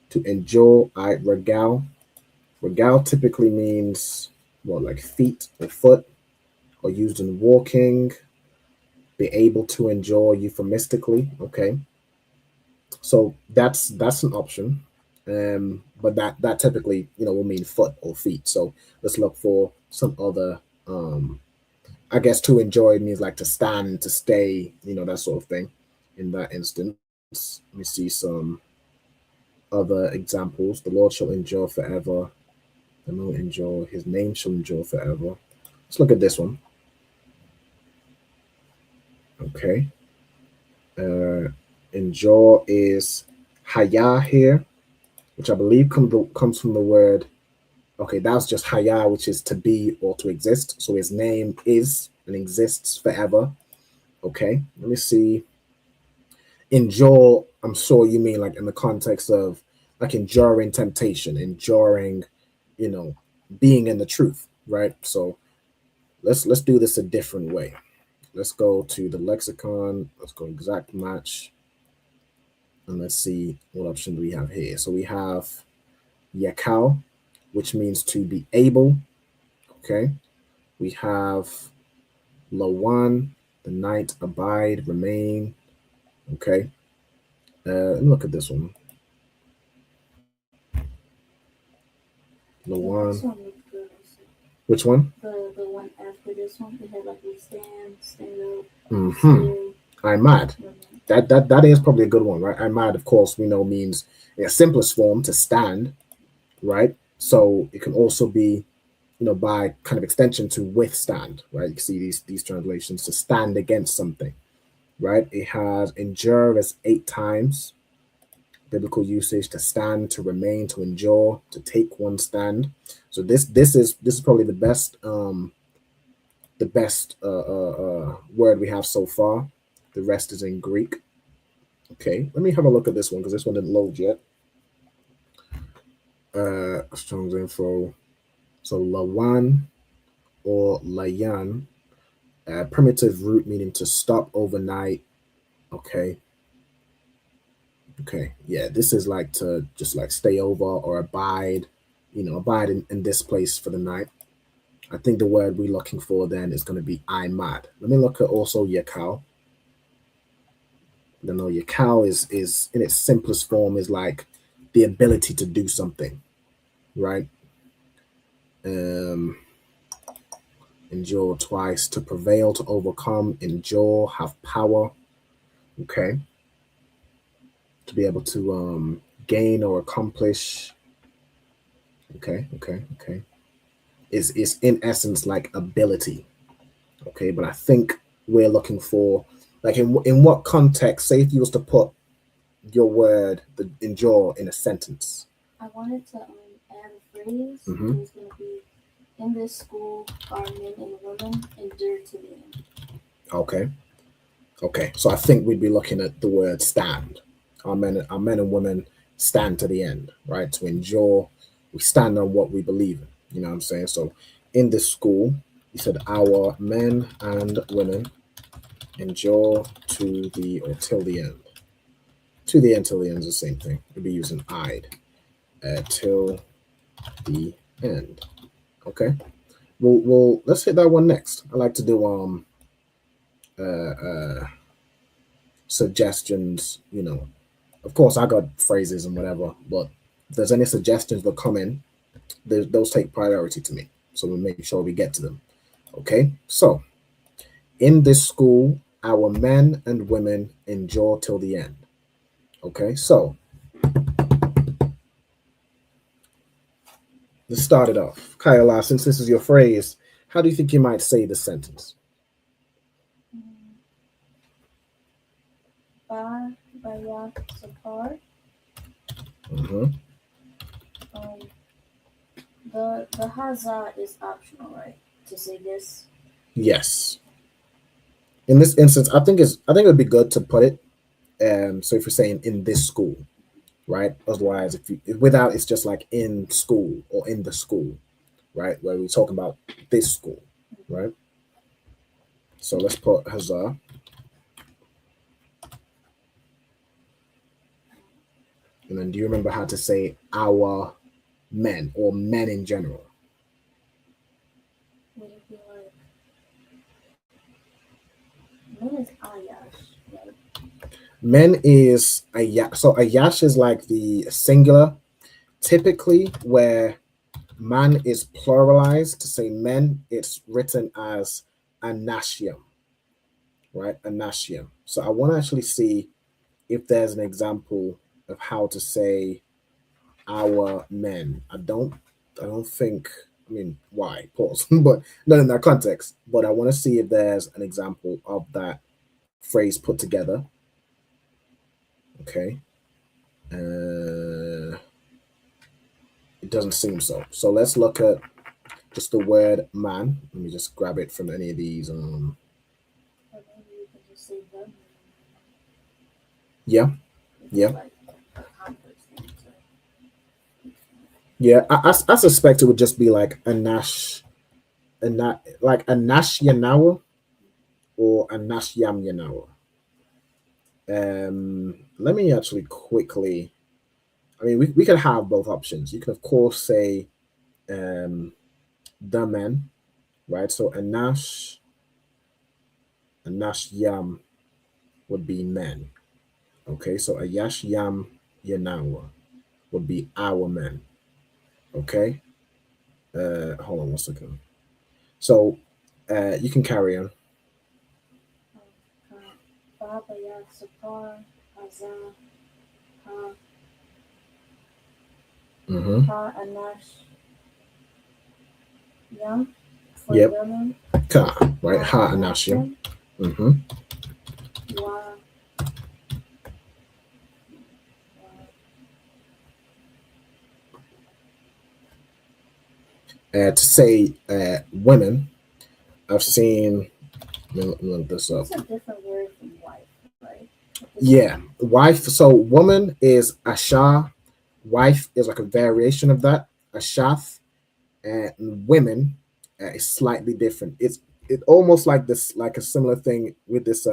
To endure, regal. Regal typically means what, like feet or foot, or used in walking. Be able to endure euphemistically. Okay. So that's an option. But that typically, will mean foot or feet. So let's look for some other I guess to enjoy means like to stand, to stay, that sort of thing. In that instance, let me see some other examples. The Lord shall endure forever. The Lord endure. His name shall endure forever. Let's look at this one. Okay. Endure is haya here, which I believe comes from the word. Okay, that's just haya, which is to be or to exist. So his name is and exists forever. Okay, let me see. Endure, I'm sure you mean like in the context of like enduring temptation, enduring, being in the truth, right? So let's do this a different way. Let's go to the lexicon. Let's go exact match. And let's see what option do we have here. So we have yakal, which means to be able. Okay. We have lawan, the night, abide, remain. Okay. Look at this one. Lawan. Which one? The one after this one. They had like a stand up. I'm mad. That is probably a good one, right? I'm mad, of course, we know means in a simplest form to stand, right? So it can also be, by kind of extension to withstand, right? You can see these translations, to stand against something, right? It has endure as 8 times. Biblical usage: to stand, to remain, to endure, to take one stand. So this is probably the best word we have so far. The rest is in Greek. Okay, let me have a look at this one because this one didn't load yet. Strong's info. So lawan or layan, primitive root meaning to stop overnight. Okay. Okay, yeah, this is like to just like stay over or abide. abide in this place for the night. I think the word we're looking for then is going to be imad. Let me look at also yakal. I know yakal is in its simplest form is like the ability to do something, right? Endure twice, to prevail, to overcome, endure, have power. Okay. To be able to gain or accomplish. Okay. Is in essence like ability. Okay, but I think we're looking for like in what context, say if you was to put your word, the endure, in a sentence. I wanted to add a phrase. Mhm. It's going to be, in this school, our men and women endure to the end. Okay. So I think we'd be looking at the word stand. Our men and women stand to the end, right? To endure, we stand on what we believe in. You know what I'm saying? So in this school, you said our men and women endure to the or till the end. To the end, till the end is the same thing. We'd be using "ide" till the end. Okay. Well, let's hit that one next. I like to do suggestions. Of course, I got phrases and whatever, but if there's any suggestions that come in, those take priority to me. So we make sure we get to them. Okay. So in this school, our men and women endure till the end. Okay. So let's start it off. Kayla, since this is your phrase, how do you think you might say the sentence? Ba Baya Sapar. Mm-hmm. The Haza is optional, right? To say this. Yes. In this instance, I think it would be good to put it. So if you're saying in this school, right? Otherwise, if without, it's just like in school or in the school, right? Where we're talking about this school, right? So let's put Hazar. And then do you remember how to say our men or men in general? Would it be like, men is Ayash, right? Men is ayash. So ayash is like the singular, typically where man is pluralized. To say men, it's written as anashium, right? Anashium. So I want to actually see if there's an example of how to say our men. I don't think, I mean, why? Pause. But not in that context. But I want to see if there's an example of that phrase put together. Okay. It doesn't seem so. So let's look at just the word man. Let me just grab it from any of these. Yeah. I suspect it would just be like Anash, like Anash Yanawa or Anash Yam Yanawa. Let me actually quickly. I mean, we could have both options. You can of course say the men, right? So Anash Yam would be men. Okay, so Ayash Yam Yanawa would be our men. Okay. Hold on one second. So you can carry on. Baba Yak Sapar, Azan, Ha, Mm-hmm. Ha Anash, Yam, for Yep. women. Ka, right? Ha Anashim. Mm-hmm. Wa, To say women, I've seen. Let me look this up. it's a different word from wife, right? Yeah, wife. So woman is asha. Wife is like a variation of that. Ashath. And women is slightly different. It almost like this, like a similar thing with this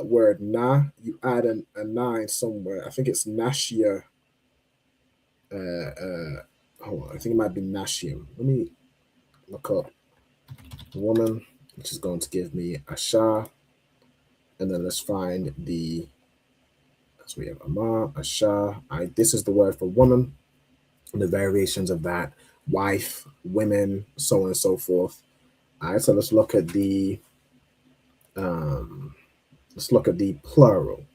word na. You add a nine somewhere. I think it's nashia. hold on, I think it might be Nashim. Let me look up woman, which is going to give me Asha, and then let's find the. So we have Ama, Asha. This is the word for woman, and the variations of that: wife, women, so on and so forth. All right, so let's look at the plural.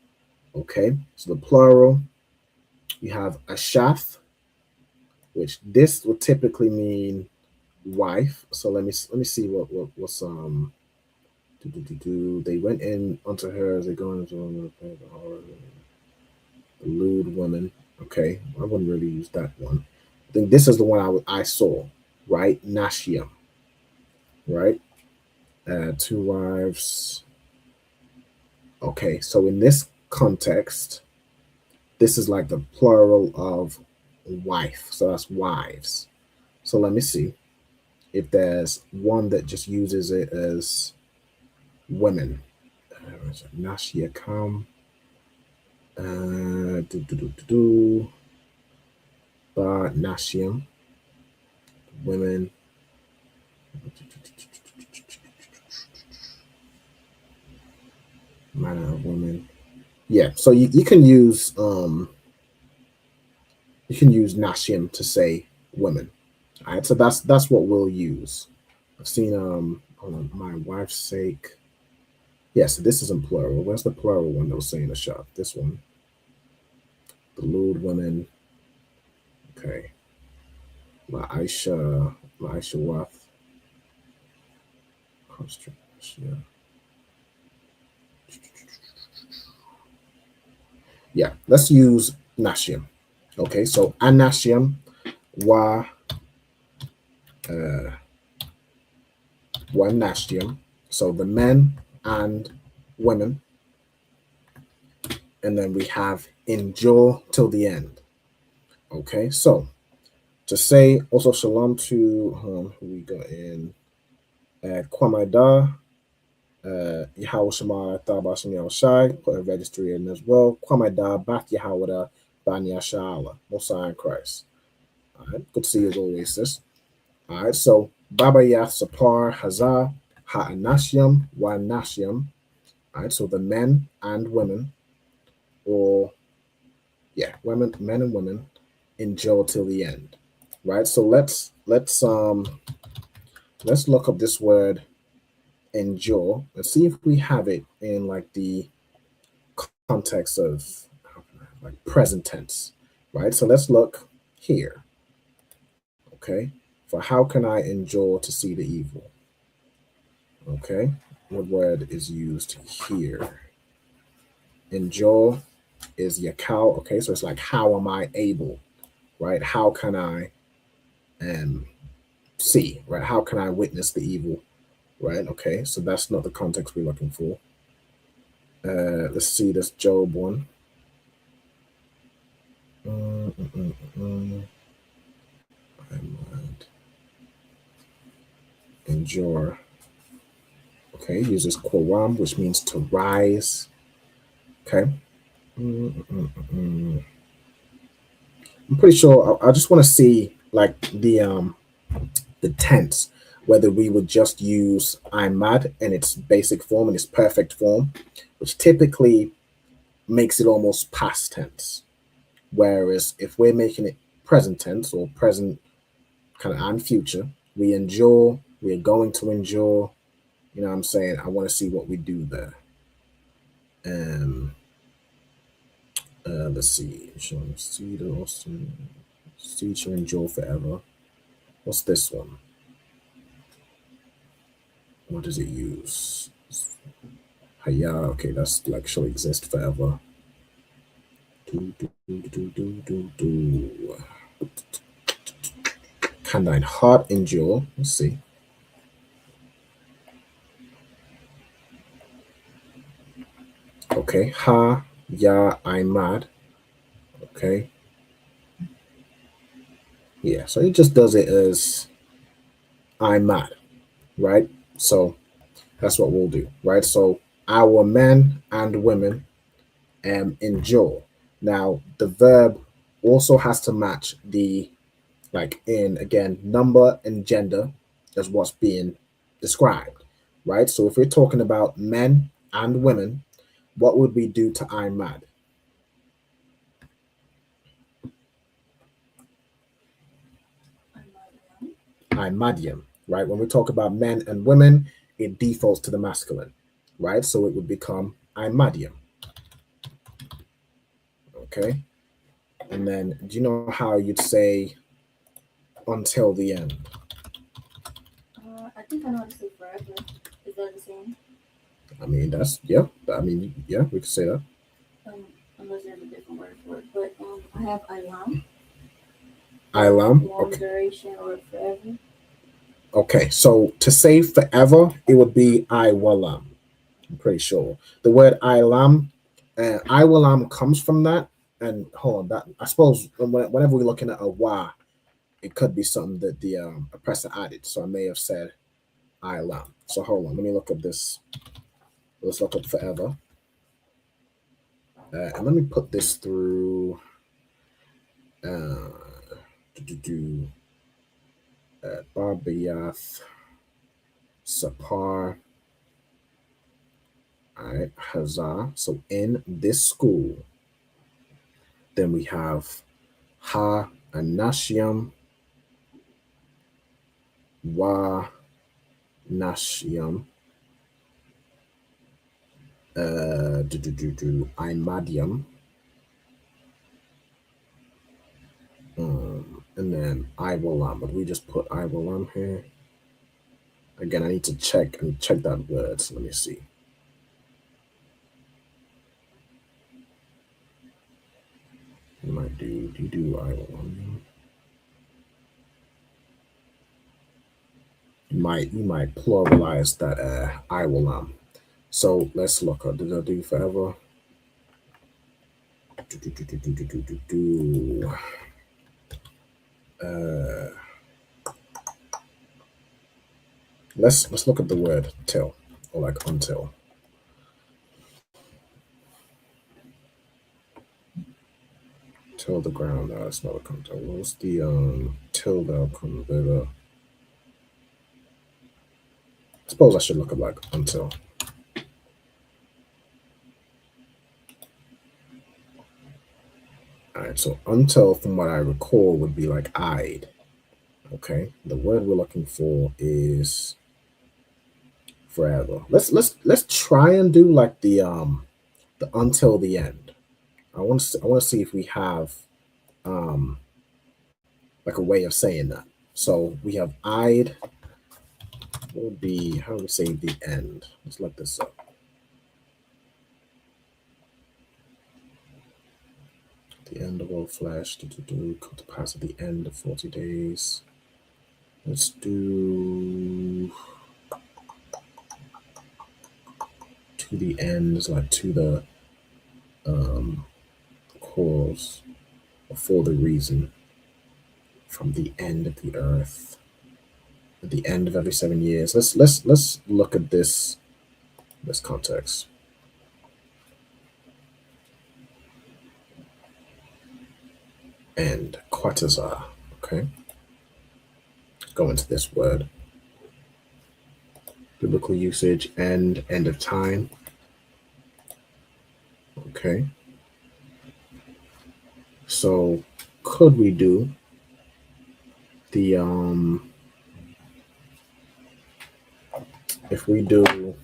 Okay, so the plural, you have Ashath, which this would typically mean wife. So let me see what's they went in unto her as they go into the lewd woman. Okay, I wouldn't really use that one. I think this is the one I saw, right? Nashia, right? Two wives. Okay, so in this context, this is like the plural of wife. So that's wives. So let me see if there's one that just uses it as women. Nashia Kam. Nashim. Women. Man of women. Yeah, so you can use Nashim to say women. All right, so that's what we'll use. I've seen hold on, my wife's sake. Yes, this isn't plural. Where's the plural one that was saying the shop? This one. The lewd women. Okay. La'isha Wath. Yeah. Yeah, let's use Nashim. Okay, so Anashim wa Nashim. So the men and women. And then we have endure till the end. Okay, so to say also shalom to who we got in Kwamaida, Yahweh Shema Tabashim Yahushai, put a registry in as well. Kwamaida Bath Yahweh Ban Yashala, Mosiah in Christ. All right, good to see you as always, sis. All right, so Baba Yath Sapar Hazah Ha'anashyam Wa Nashyam. All right, so the men and women, or men and women, endure till the end. Right, so let's look up this word endure. Let's see if we have it in like the context of like present tense. Right, so let's look here. Okay, for how can I endure to see the evil? Okay, what word is used here? Endure is yakal. Okay, so it's like how am I able? Right, how can I see? Right, how can I witness the evil? Right, okay, so that's not the context we're looking for. Let's see this Job one. Endure. Okay, uses quoram, which means to rise. Okay. I'm pretty sure I just want to see like the tense, whether we would just use I'm mad in its basic form, in its perfect form, which typically makes it almost past tense. Whereas if we're making it present tense or present kind of and future, we endure, we're going to endure, you know what I'm saying? I want to see what we do there. Let's see. See to endure forever. What's this one? What does it use? Haya, okay, that's like shall exist forever. Can thine heart endure? Let's see. Okay, ha, ya, I'm mad. Okay. Yeah, so it just does it as I'm mad, right? So that's what we'll do, right? So our men and women endure. Now the verb also has to match the, like, in again, number and gender as what's being described, right? So if we're talking about men and women, what would we do to I'm mad? I'm madium, right? When we talk about men and women, it defaults to the masculine, right? So it would become I'm madium. Okay. And then do you know how you'd say until the end? I think I know how to say forever. Is that the same? I mean, that's, yeah. I mean, yeah, we could say that. Unless there's a different word for it. But I have Ilam. Ilam. Long Okay. duration or forever. Okay. So to say forever, it would be Iwalam. I'm pretty sure. The word Ilam, Iwalam comes from that. And hold on, that I suppose whenever we're looking at a wa, it could be something that the oppressor added. So I may have said Ilam. So hold on, let me look at this. Let's look up forever. And let me put this through Barbayath Sapar. All right, Hazar. So in this school, then we have Ha Anashiam Wa Nashiam Imadium. And then Iwalam, but we just put Iwalam here. Again, I need to check that word. So let me see. You might do Iwalam. You might pluralize that Iwalam. So let's look up. Did I do forever? Let's look at the word till, or like until. Till the ground. It's not a content. What's the till thou come thither? I suppose I should look at like until. All right, so until, from what I recall, would be like I'd. Okay, the word we're looking for is forever. Let's try and do like the until the end. I want to see if we have like a way of saying that. So we have I'd. What would be, how do we say the end? Let's look this up. The end of all flesh, come to pass at the end of 40 days. Let's do to the end, is like to the cause, or for the reason, from the end of the earth, at the end of every 7 years. Let's look at this context. And Quatazar, okay? Go into this word. Biblical usage, end of time. Okay. So could we do the if we do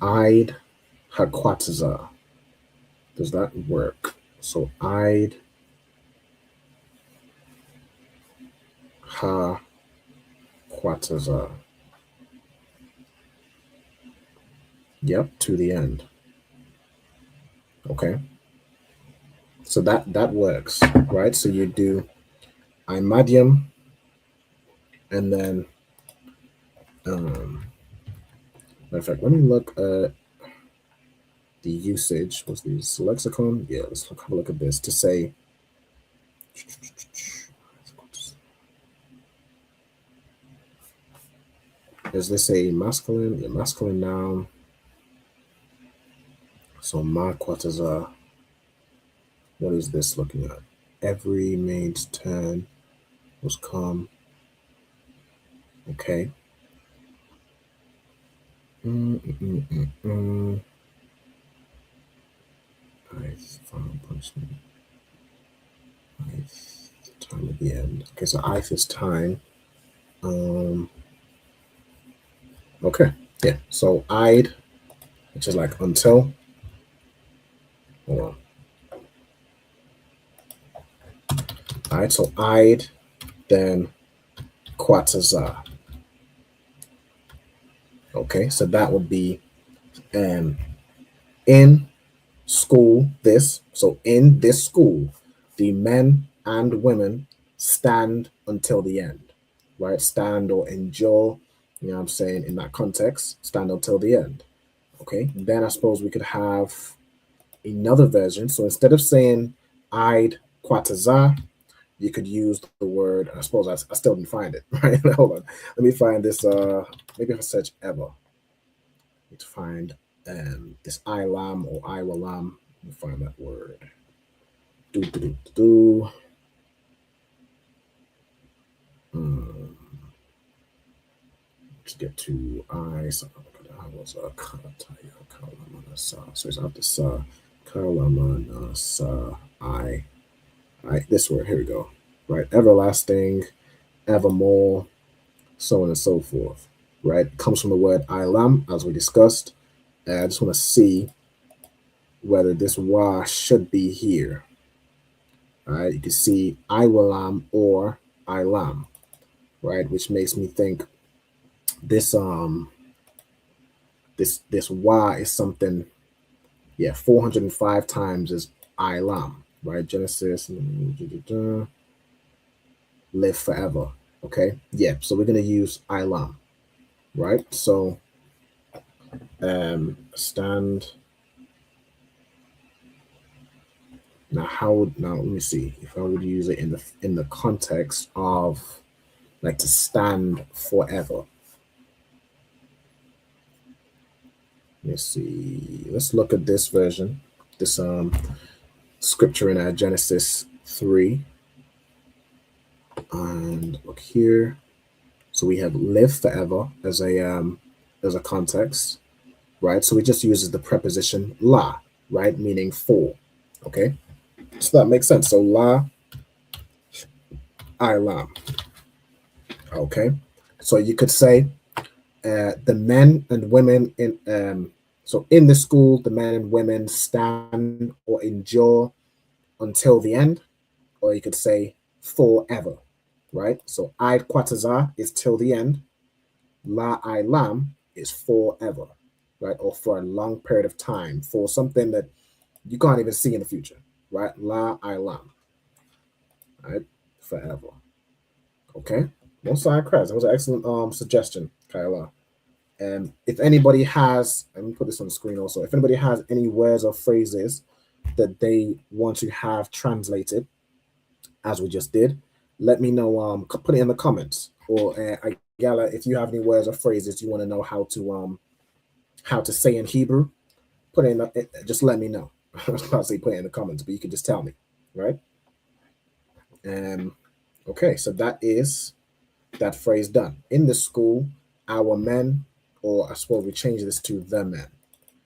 I'd Haquatazar, does that work? So I'd Haquatazar. Yep, to the end. Okay. So that works, right? So you do Imadium, and then matter of fact, let me look at the usage. Was this lexicon? Yeah, let's have a look at this to say is this a masculine? A masculine noun. So ma quataza. What is this looking at? Every maid's turn was come. Okay. Nice. Final punishment. Nice. Time at the end. Okay, so Ith is time. Okay. Yeah. So Id, which is like until. Hold on. All right. So Id, then Quataza. Okay. So that would be in school this. So in this school, the men and women stand until the end, right? Stand or endure, you know what I'm saying, in that context, stand until the end. Okay. Then I suppose we could have another version. So instead of saying Id Quataza, you could use the word, I suppose I still didn't find it, right? Hold on. Let me find this. Maybe if I search ever, to find this Ilam or Iwalam. Let me find that word. Let's get to I. So I was a so it's after sa kalamana sa I. This word, here we go. Right, everlasting, evermore, so on and so forth. Right, comes from the word Ilam, as we discussed. I just want to see whether this wa should be here. All right, you can see Iwalam or Ilam, right, which makes me think this this wa is something. Yeah, 405 times is Ilam, right? Genesis, live forever. Okay, yeah. So we're gonna use Ilam, right? So stand. Now let me see if I would use it in the context of like to stand forever. Let me see. Let's look at this version. This scripture in Genesis 3. And look here. So we have live forever as a context, right? So we just uses the preposition la, right? Meaning for. Okay. So that makes sense. So la Ilam. Okay. So you could say the men and women in so in the school, the men and women stand or endure until the end, or you could say forever, right? So Eid Quataza is till the end, La Ilam is forever, right? Or for a long period of time, for something that you can't even see in the future, right? La Ilam, right? Forever. Okay. No side cracks. That was an excellent suggestion, Kyla. If anybody has, let me put this on the screen also. If anybody has any words or phrases that they want to have translated, as we just did, let me know. Put it in the comments. Or Gala, if you have any words or phrases you want to know how to say in Hebrew, put it in. Just let me know. I was about to say put it in the comments, but you can just tell me, right? Okay, so that is that phrase done. In the school, our men, or I suppose we change this to the men,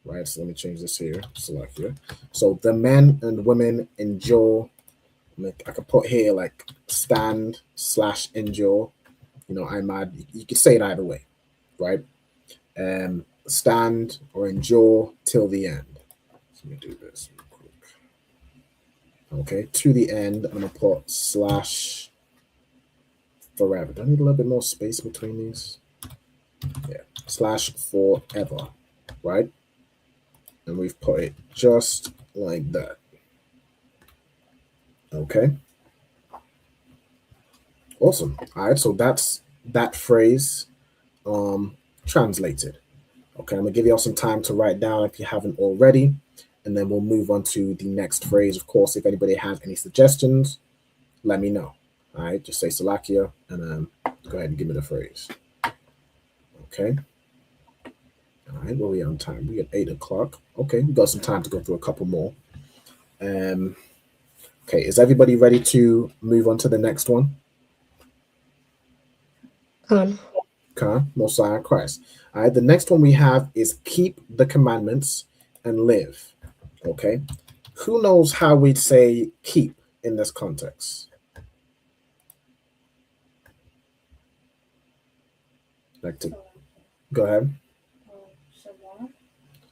right? So let me change this here, select here. So the men and women endure. I could put here like stand / endure. You know, you could say it either way, right? Stand or endure till the end. So let me do this real quick. Okay, to the end, I'm gonna put / forever. Do I need a little bit more space between these? Yeah, / forever, right? And we've put it just like that. Okay. Awesome. All right, so that's that phrase translated. Okay, I'm gonna give y'all some time to write down if you haven't already, and then we'll move on to the next phrase. Of course, if anybody has any suggestions, let me know. All right, just say Salakia and go ahead and give me the phrase. Okay. All right, what are we on time? We at 8 o'clock. Okay, we got some time to go through a couple more. Okay, is everybody ready to move on to the next one? Khan. Mosiah, Christ. All right, the next one we have is keep the commandments and live. Okay, who knows how we'd say keep in this context? Like to go ahead.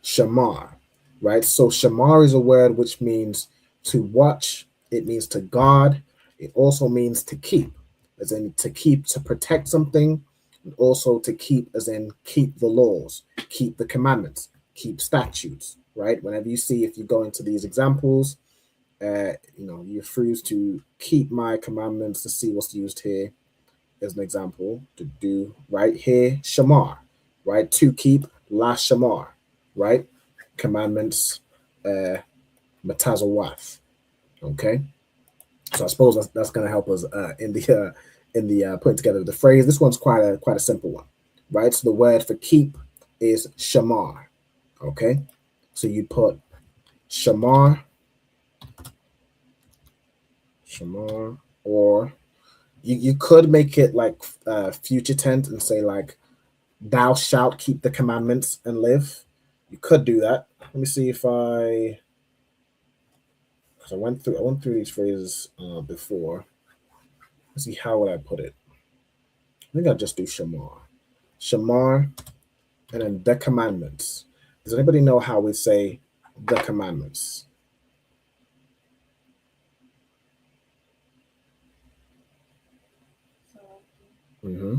Shamar, right? So shamar is a word which means to watch. It means to guard. It also means to keep, as in to keep, to protect something, and also to keep, as in keep the laws, keep the commandments, keep statutes, right? Whenever you see, if you go into these examples, you're free to keep my commandments. To see what's used here as an example, to do right here, shamar, right? To keep, la shamar, right? Commandments, matazawath. Okay, so I suppose that's going to help us in the putting together the phrase. This one's quite a simple one, right? So the word for keep is shamar. Okay, so you put shamar, or you could make it like future tense and say like, thou shalt keep the commandments and live. You could do that. Let me see if I went through these phrases before. Let's see, how would I put it? I think I'll just do shamar, and then the commandments. Does anybody know how we say the commandments? Mm-hmm.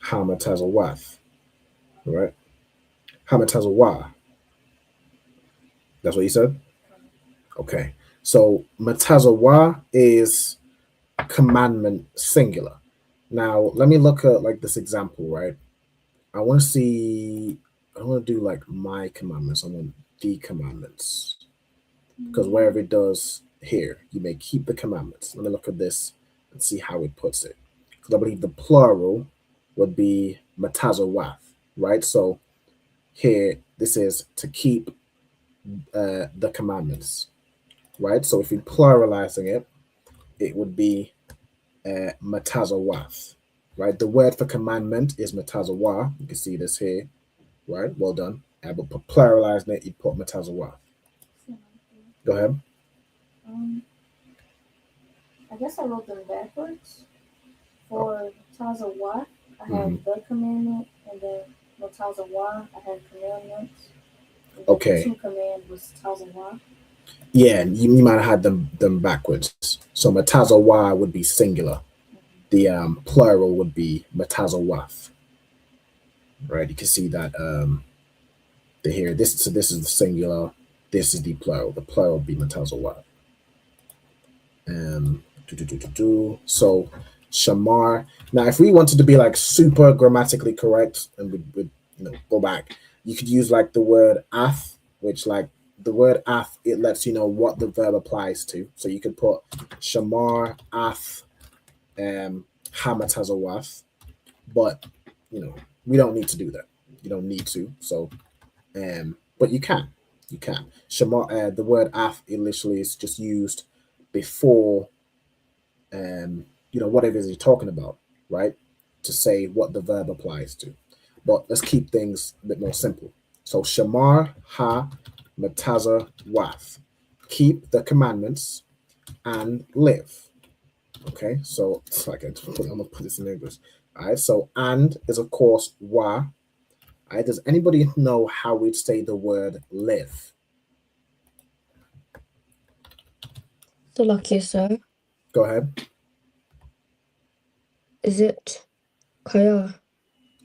Hamatazawath. Right? Hamatazawa. That's what you said? Okay. So matazawa is commandment singular. Now let me look at like this example, right? I want to do like my commandments. I want the commandments. Because wherever it does here, you may keep the commandments. Let me look at this and see how it puts it. Because I believe the plural would be matazawath, right? So here, this is to keep the commandments, right? So if we're pluralizing it, it would be matazawath, right? The word for commandment is matazawah. You can see this here, right? Well done. But pluralizing it, you put matazawath. Go ahead. I guess I wrote them backwards. For Tazawah, I had the commandment, and then Tazawah, I had commandments. Okay. The two command was Tazawah. Yeah, you might have had them backwards. So matazawah would be singular. The plural would be matazawath. Right? You can see that here. This is the singular. This is the plural. The plural would be matazawath. So shamar. Now, if we wanted to be like super grammatically correct and we go back, you could use like the word ath, which like the word ath, it lets you know what the verb applies to. So you could put shamar, ath, hamatazawath, but we don't need to do that. You don't need to. So, but you can. Shamar, the word ath, it literally is just used before whatever it is you're talking about, right? To say what the verb applies to. But let's keep things a bit more simple. So shamar ha mataza wath. Keep the commandments and live. Okay, so it's like I'm gonna put this in English. All right, so and is of course wa. All right, does anybody know how we'd say the word live? So lucky, sir. Go ahead. Is it Kaya?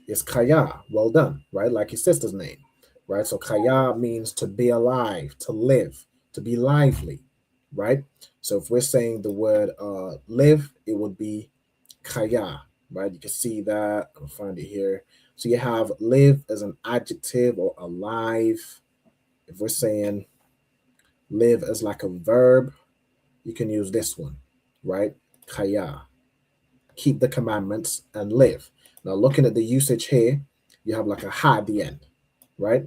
It's Kaya. Well done, right? Like your sister's name, right? So Kaya means to be alive, to live, to be lively, right? So if we're saying the word live, it would be Kaya, right? You can see that. I'll find it here. So you have live as an adjective or alive. If we're saying live as like a verb, you can use this one, right? Kaya. Keep the commandments and live. Now, looking at the usage here, you have like a ha at the end, right?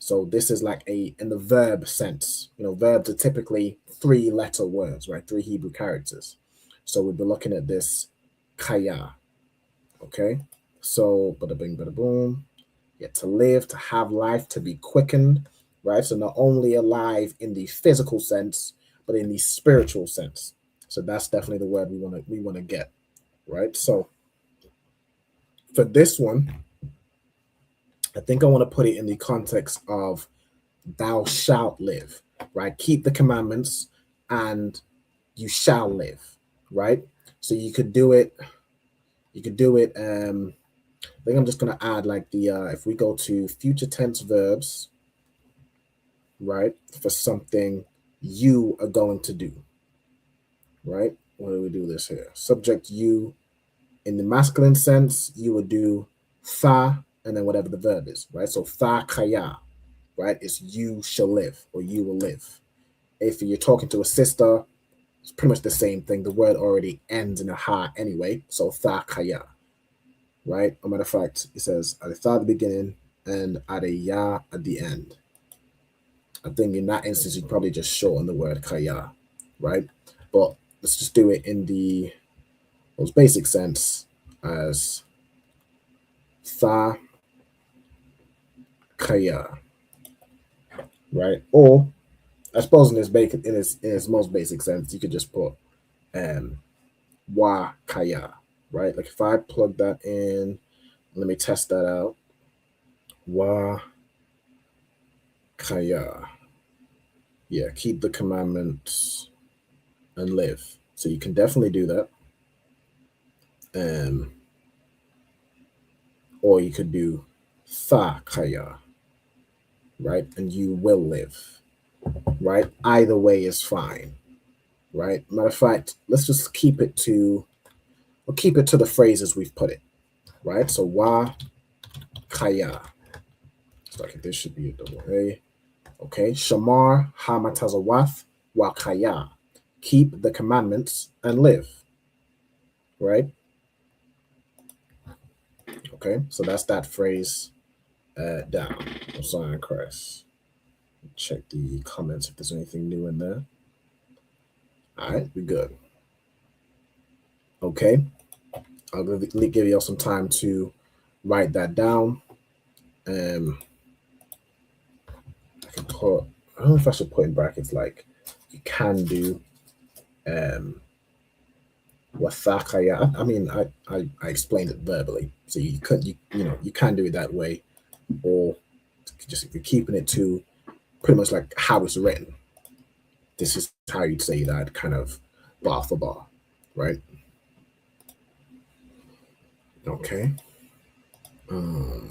So this is like in the verb sense. You know, verbs are typically 3-letter words, right? 3 Hebrew characters. So we'll be looking at this kaya. Okay. So bada bing, bada boom. Yeah, to live, to have life, to be quickened, right? So not only alive in the physical sense, but in the spiritual sense. So that's definitely the word we want to get, right? So for this one, I think I want to put it in the context of thou shalt live, right? Keep the commandments and you shall live, right? So you could do it. I think I'm just going to add like the, if we go to future tense verbs, right? For something you are going to do, right? Where do we do this here? Subject you, in the masculine sense, you would do tha and then whatever the verb is, right? So tha kaya, right? It's you shall live or you will live. If you're talking to a sister, it's pretty much the same thing. The word already ends in a ha anyway. So tha kaya, right? As a matter of fact, it says at the tha at the beginning and at a ya at the end. I think in that instance, you'd probably just shorten the word kaya, right? But let's just do it in the most basic sense as tha kaya, right? Or I suppose in its most basic sense, you could just put wa kaya, right? Like if I plug that in, let me test that out. Wa kaya. Yeah, keep the commandments and live. So you can definitely do that. Or you could do tha kaya, right? And you will live, right? Either way is fine, right? Matter of fact, let's just keep it to the phrases we've put it, right? So wa kaya. So like this should be a double A. Okay, shamar hamatazawath wa kaya. Keep the commandments and live, right? Okay, so that's that phrase down. I'm sorry, Chris. Check the comments if there's anything new in there. All right, we're good. Okay, I'll give you all some time to write that down. I can put, I don't know if I should put in brackets like you can do wathakaya. I mean, I explained it verbally, so you can do it that way, or just if you're keeping it to pretty much like how it's written. This is how you'd say that, kind of bar for bar, right? Okay. All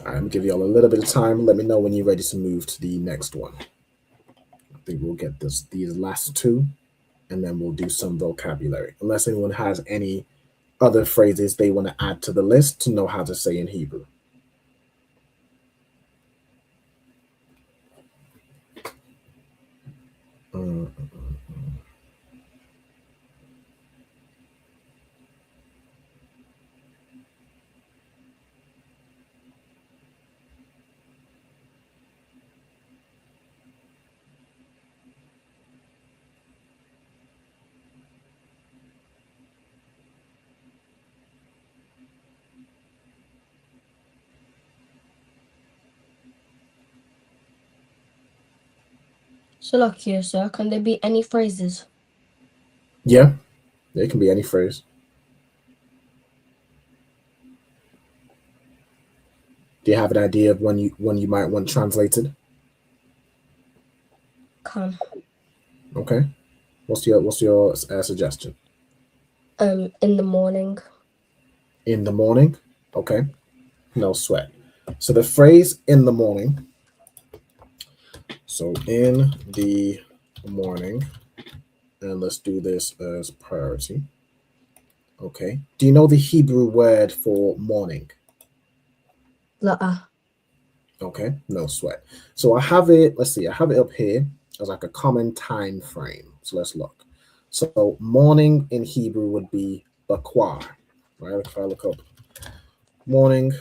right, I'm gonna give you all a little bit of time. Let me know when you're ready to move to the next one. I think we'll get these last two, and then we'll do some vocabulary. Unless anyone has any other phrases they want to add to the list to know how to say in Hebrew. Salakia, sir. Can there be any phrases? Yeah, it can be any phrase. Do you have an idea of when you might want translated? Can. Okay. What's your suggestion? In the morning. In the morning? Okay. No sweat. So the phrase in the morning. So in the morning, and let's do this as priority. Okay. Do you know the Hebrew word for morning? La'a. Okay, no sweat. So I have it, let's see, I have it up here as like a common time frame. So let's look. So morning in Hebrew would be bakwar, right? If I look up morning,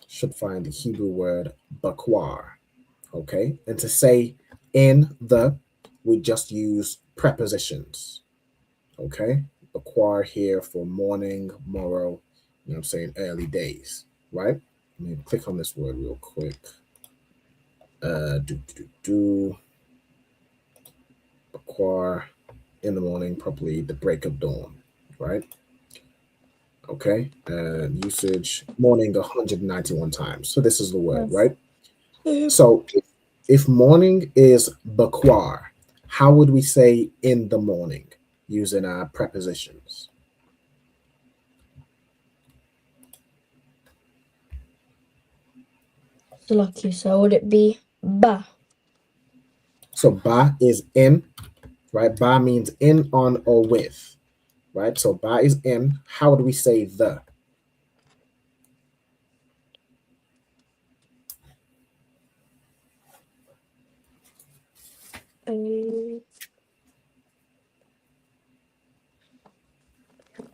should find the Hebrew word bakwar. Okay, and to say in the, we just use prepositions. Okay, bakwar here for morning, morrow, you know what I'm saying, early days, right? Let me click on this word real quick. Bakwar, in the morning, probably the break of dawn, right? Okay, and usage morning 191 times. So this is the word, right? So if morning is bakwar, how would we say in the morning using our prepositions? Lucky, so would it be ba? So ba is in, right? Ba means in, on, or with, right? So ba is in. How would we say the?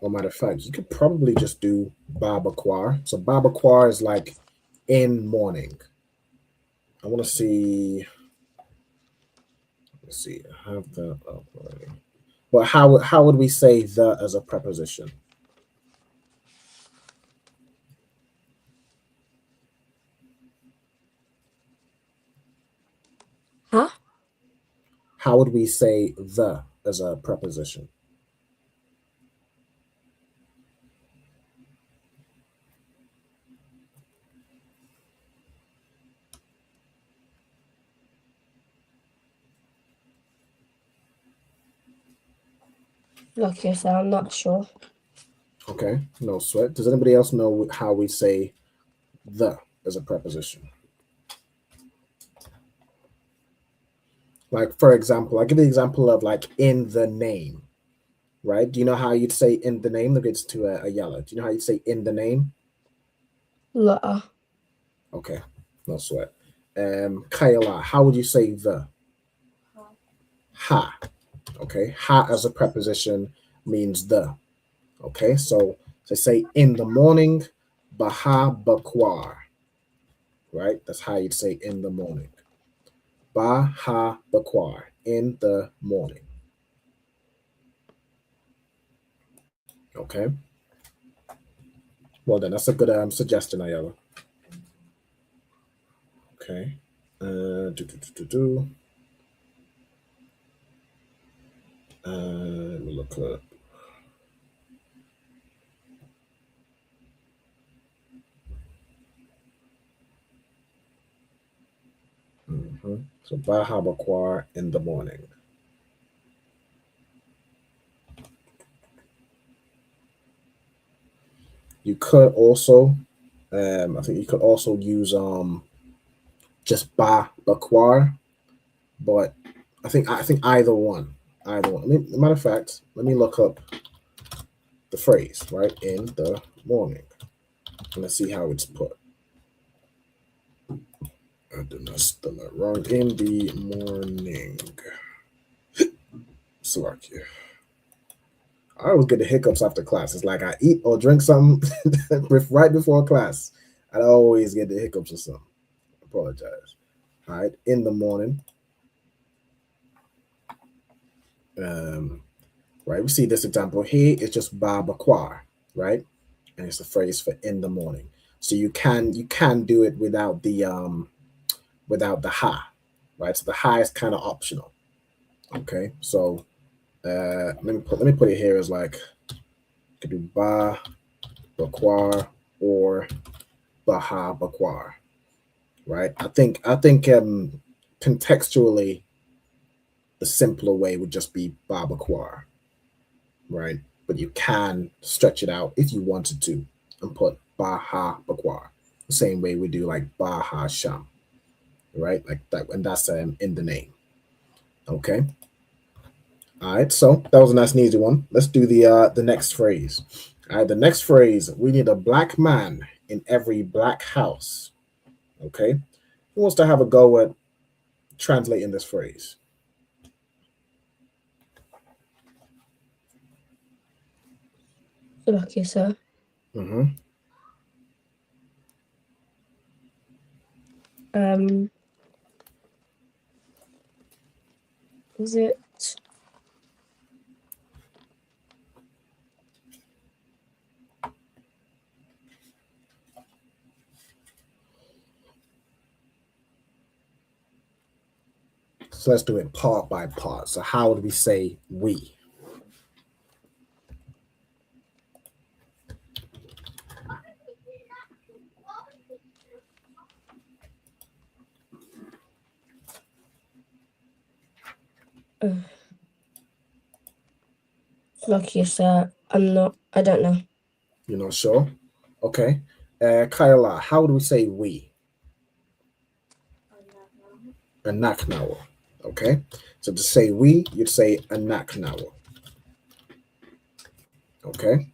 Or matter of fact, you could probably just do babaquar. So babaquar is like in morning. I want to see. Let's see. I have the up already. But how would we say the as a preposition? Huh? How would we say the as a preposition? Lucky, so I'm not sure. Okay, no sweat. Does anybody else know how we say the as a preposition? Like, for example, I'll give you the example of like in the name, right? Do you know how you'd say in the name? Look, it's to a yellow. Do you know how you'd say in the name? La. Okay, no sweat. Kayla, how would you say the? Ha. Okay, ha as a preposition means the. Okay, so say in the morning, baha bakwar, right? That's how you'd say in the morning. Baha bakwar, in the morning. Okay. Well then, that's a good suggestion, Ayala. Okay. Let me look up. So Baha Bakwar in the morning. You could also, I think you could also use just Ba Bakwar, but I think either one. Matter of fact, let me look up the phrase, right? In the morning. And let's see how it's put. I did not spell that wrong. In the morning. Slovakia. I always get the hiccups after class. It's like I eat or drink something right before class. I always get the hiccups or something. I apologize. All right. In the morning. Right. We see this example here. It's just ba bakwar, right? And it's a phrase for in the morning. So you can do it without the ha, right? So the ha is kind of optional. Okay. So let me put it here as like you could do ba bakwar or baha bakwar, right? I think contextually the simpler way would just be ba bakwar, right? But you can stretch it out if you wanted to and put baha bakwar, the same way we do like baha sham, right? Like that, and that's in the name. Okay. All right, so that was a nice and easy one. Let's do the next phrase. All right, the next phrase, we need a black man in every black house. Okay. Who wants to have a go at translating this phrase? Lucky, sir. Mm-hmm. Is it So let's do it part by part. So how would we say we? lucky, sir? I don't know. You're not sure? Okay. Kyla, how would we say we? Anaknawa. Okay. So to say we, you'd say anaknawa. Okay.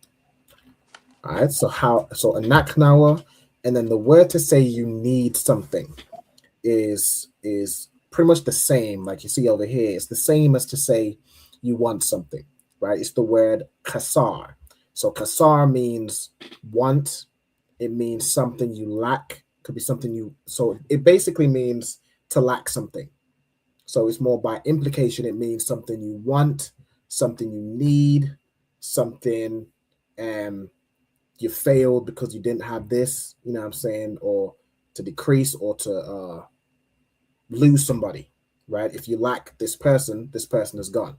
All right. So anaknawa, and then the word to say you need something is pretty much the same. Like you see over here, it's the same as to say you want something, right? It's the word kasar. So kasar means want. It means something you lack. Could be something you. So it basically means to lack something. So it's more by implication. It means something you want, something you need, something you failed because you didn't have this. You know what I'm saying? Or to decrease or to lose somebody, right? If you lack this person is gone,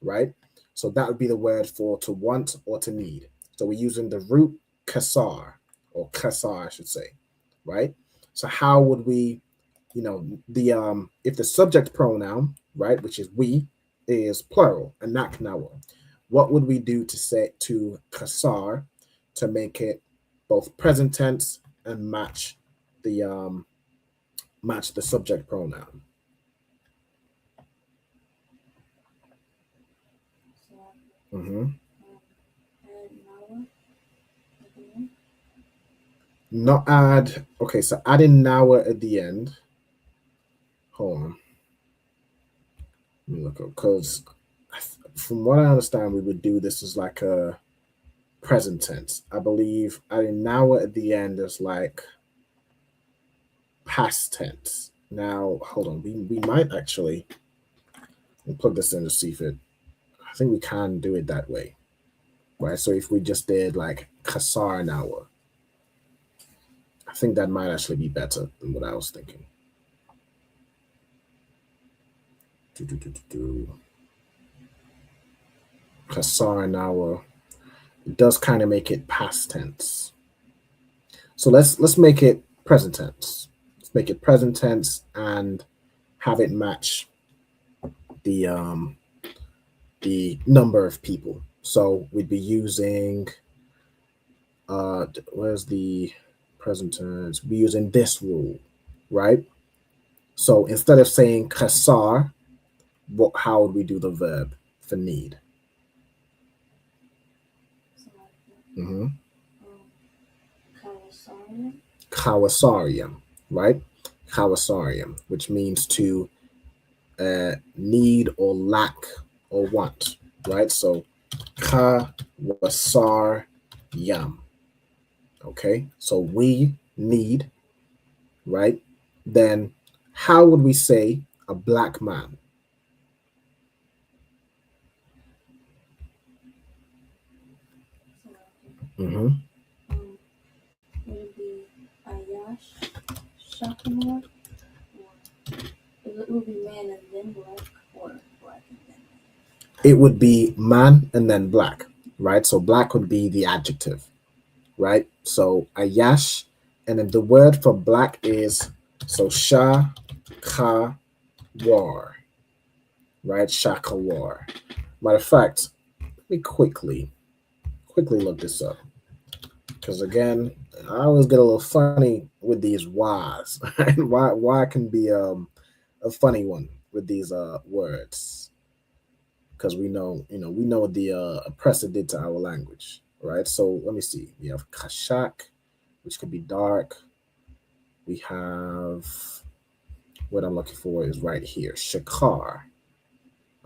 right? So that would be the word for to want or to need. So we're using the root kasar, or kasar, I should say, right? So how would we, the if the subject pronoun, right, which is we, is plural, anaknawa, what would we do to say to kasar to make it both present tense and match the subject pronoun? Mm-hmm. Not add. Okay, so adding nawa at the end. Hold on. Let me look up, because from what I understand, we would do this as like a present tense. I believe adding nawa at the end is like past tense. Now, hold on. We might actually plug this in to see if it. I think we can do it that way, right? So if we just did like kasar nawa, I think that might actually be better than what I was thinking. Kasar nawa. It does kind of make it past tense. So let's make it present tense. Let's make it present tense and have it match the number of people. So we'd be using where's the present tense? We're using this rule, right? So instead of saying kasar, how would we do the verb for need? Mm-hmm. Kawasarium, right? Kawasarium, which means to need or lack or want, right? So kawasar yam. Okay, so we need, right? Then how would we say a black man? Mm-hmm. Would it be Ayash, Shakamor, or it would be man and then black, or black and then man? It would be man and then black, right? So black would be the adjective, right? So ayash, and then the word for black is so sha ka war, right? Shakawar. Matter of fact, let me quickly look this up, because again, I always get a little funny with these whys. Why can be a funny one with these words, because we know what the oppressor did to our language, right? So let me see. We have kashak, which could be dark. We have, what I'm looking for is right here, shakar.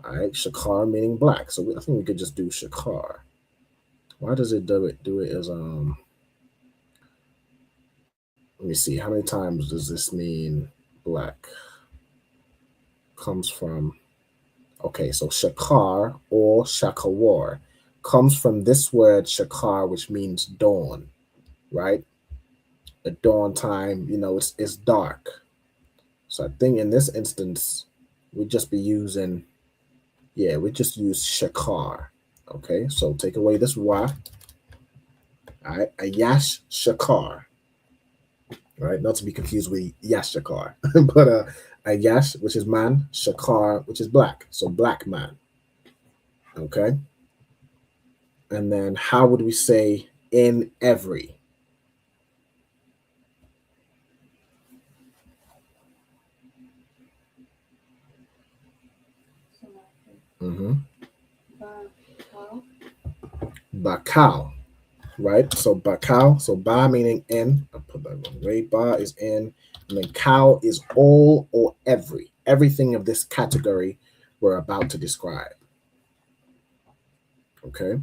All right, shakar meaning black. So I think we could just do shakar. Why does it do it as Let me see. How many times does this mean black? Comes from, okay, so shakar or shakawar comes from this word shakar, which means dawn, right? The dawn time, it's dark. So I think in this instance, we'd just be using, we just use shakar. Okay, so take away this wa. All right, a yash shakar. Right, not to be confused with yash shakar, but a yash, which is man, shakar, which is black. So black man. Okay. And then how would we say in every? Bakal, right? So bakal, so ba meaning in. I put that wrong way. Ba is in, and then kal is all or every. Everything of this category we're about to describe. Okay.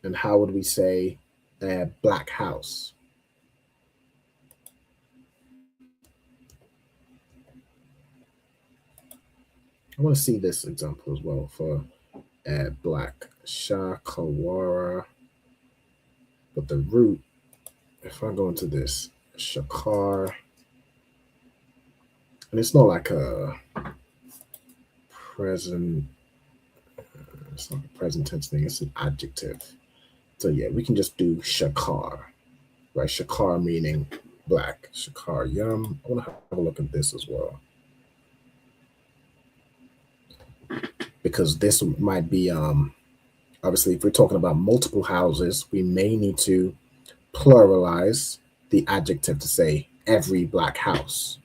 And how would we say black house? I want to see this example as well for black shakawara. But the root, if I go into this shakar, and it's not like a present, it's not a present tense thing, it's an adjective. So yeah, we can just do shakar, right? Shakar meaning black. Shakar yum. I want to have a look at this as well, because this might be obviously if we're talking about multiple houses, we may need to pluralize the adjective to say every black house,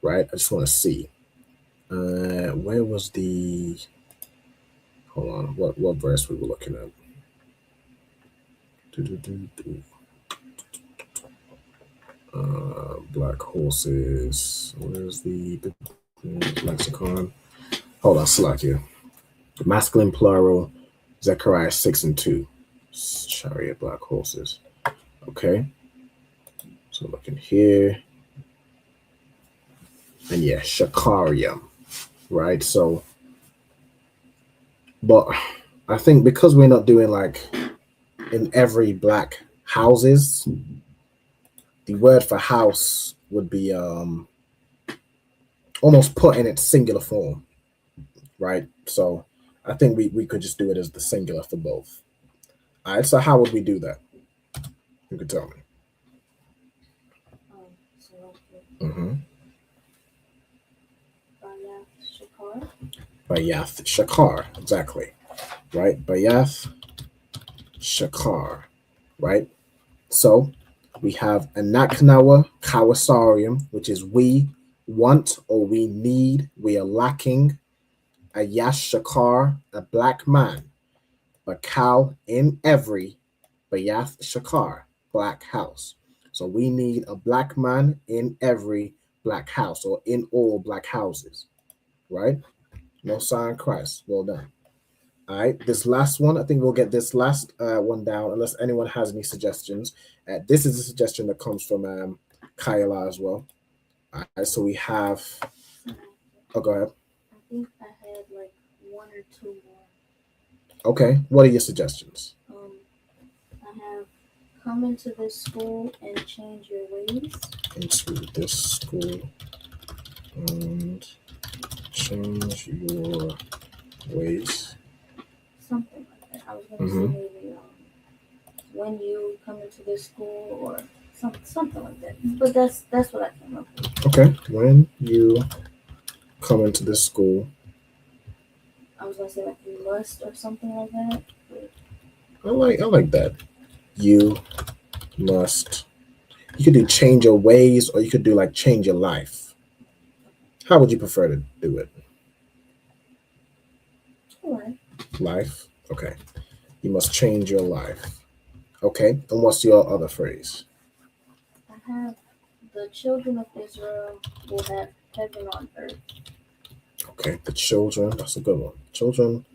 right? I just want to see where was the, hold on, what verse we were looking at. Black horses, where's the lexicon? Hold on, slack here. Masculine plural, Zechariah 6:2. Chariot, black horses. Okay. So looking here. And yeah, Shakarium. Right? So, but I think because we're not doing like in every black houses, the word for house would be almost put in its singular form. Right? So I think we could just do it as the singular for both. All right, so how would we do that? You could tell me. Bayath Shakar, exactly. Right? Bayath Shakar. Right? So we have Anaknawa Kawasarium, which is we want or we need, we are lacking. A Yash Shakar, a black man. Bakal in every, Bayath Shakar, black house. So we need a black man in every black house or in all black houses, right? No sign Christ. Well done. All right, this last one, I think we'll get this last one down unless anyone has any suggestions. This is a suggestion that comes from Kayla as well. All right, so we have, oh, go ahead. I think I had like one or two more. Okay, what are your suggestions? I have come into this school and change your ways. Into this school and change your ways. Something like that. I was going to say maybe when you come into this school or something like that. But that's what I came up with. Okay, when you come into this school. I was going to say like you must or something like that. But I like that. You must. You could do change your ways, or you could do like change your life. How would you prefer to do it? Life. Okay. You must change your life. Okay. And what's your other phrase? I have the children of Israel will have heaven on earth. Okay. The children. That's a good one. Children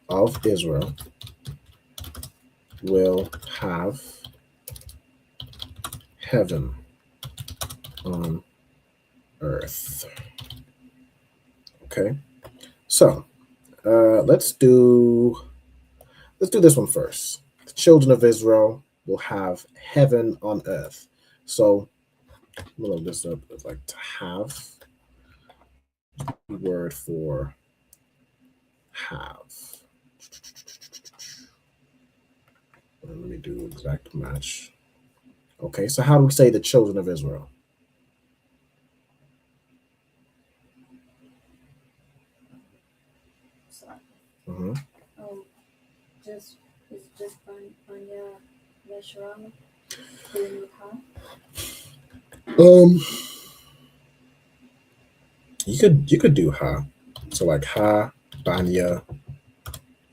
of Israel will have heaven on earth. Okay, so let's do this one first. The children of Israel will have heaven on earth. So we'll look this up. It's like to have, word for have. Let me do exact match. Okay, so how do we say the children of Israel? Mm-hmm. Just Banya Lashawan. You could do ha. So like ha, banya,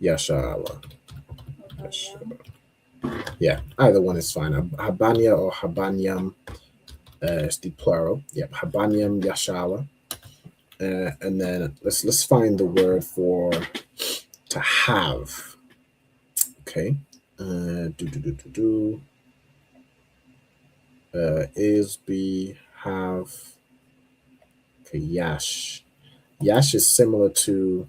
yashala. Yeah, either one is fine. Habanya or habanyam is the plural. Yep, habanyam yashala. And then let's find the word for to have. Okay. Is be have. Okay, yash. Yash is similar to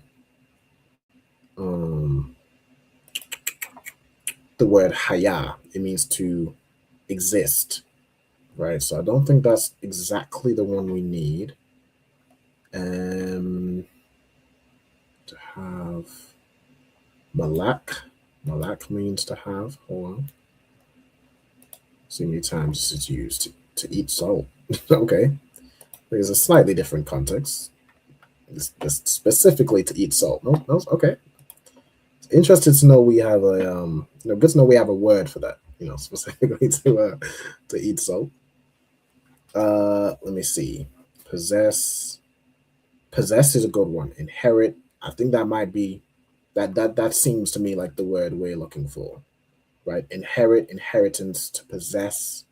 the word haya. It means to exist, right? So I don't think that's exactly the one we need. To have malak. Malak means to have. Hold on. See how many times this is used to eat salt. Okay. There's a slightly different context. This specifically to eat salt. No, okay. It's interesting to know we have a good to know we have a word for that, specifically to eat salt. Let me see. Possess is a good one. Inherit. I think that might be that seems to me like the word we're looking for. Right? Inherit, inheritance, to possess,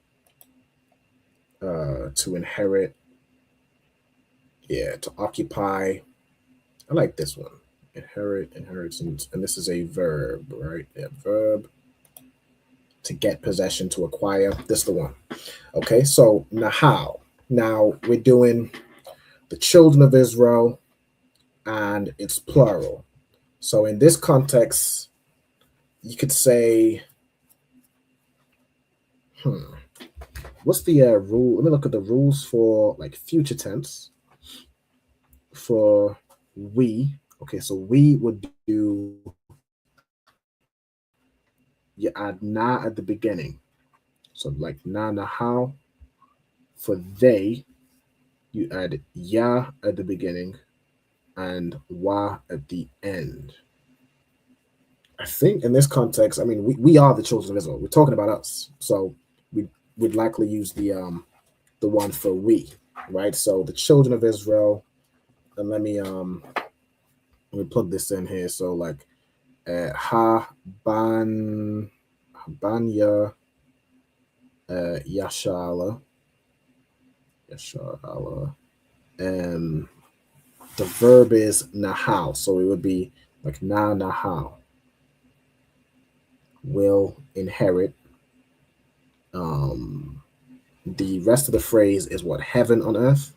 to inherit. Yeah, to occupy. I like this one. Inherit, inheritance, and this is a verb, right? Yeah, verb. To get possession, to acquire. This is the one. Okay, so nahal. Now we're doing the children of Israel, and it's plural. So in this context, you could say, what's the rule? Let me look at the rules for like future tense. For we, okay, so we would do, you add na at the beginning. So like na nahal. For they, you add ya at the beginning and wa at the end. I think in this context, I mean, we are the children of Israel. We're talking about us. So we'd likely use the one for we, right? So the children of Israel, and let me plug this in here. So like banya yashala. And the verb is nahal, so it would be like na nahal. Will inherit. The rest of the phrase is what? Heaven on earth.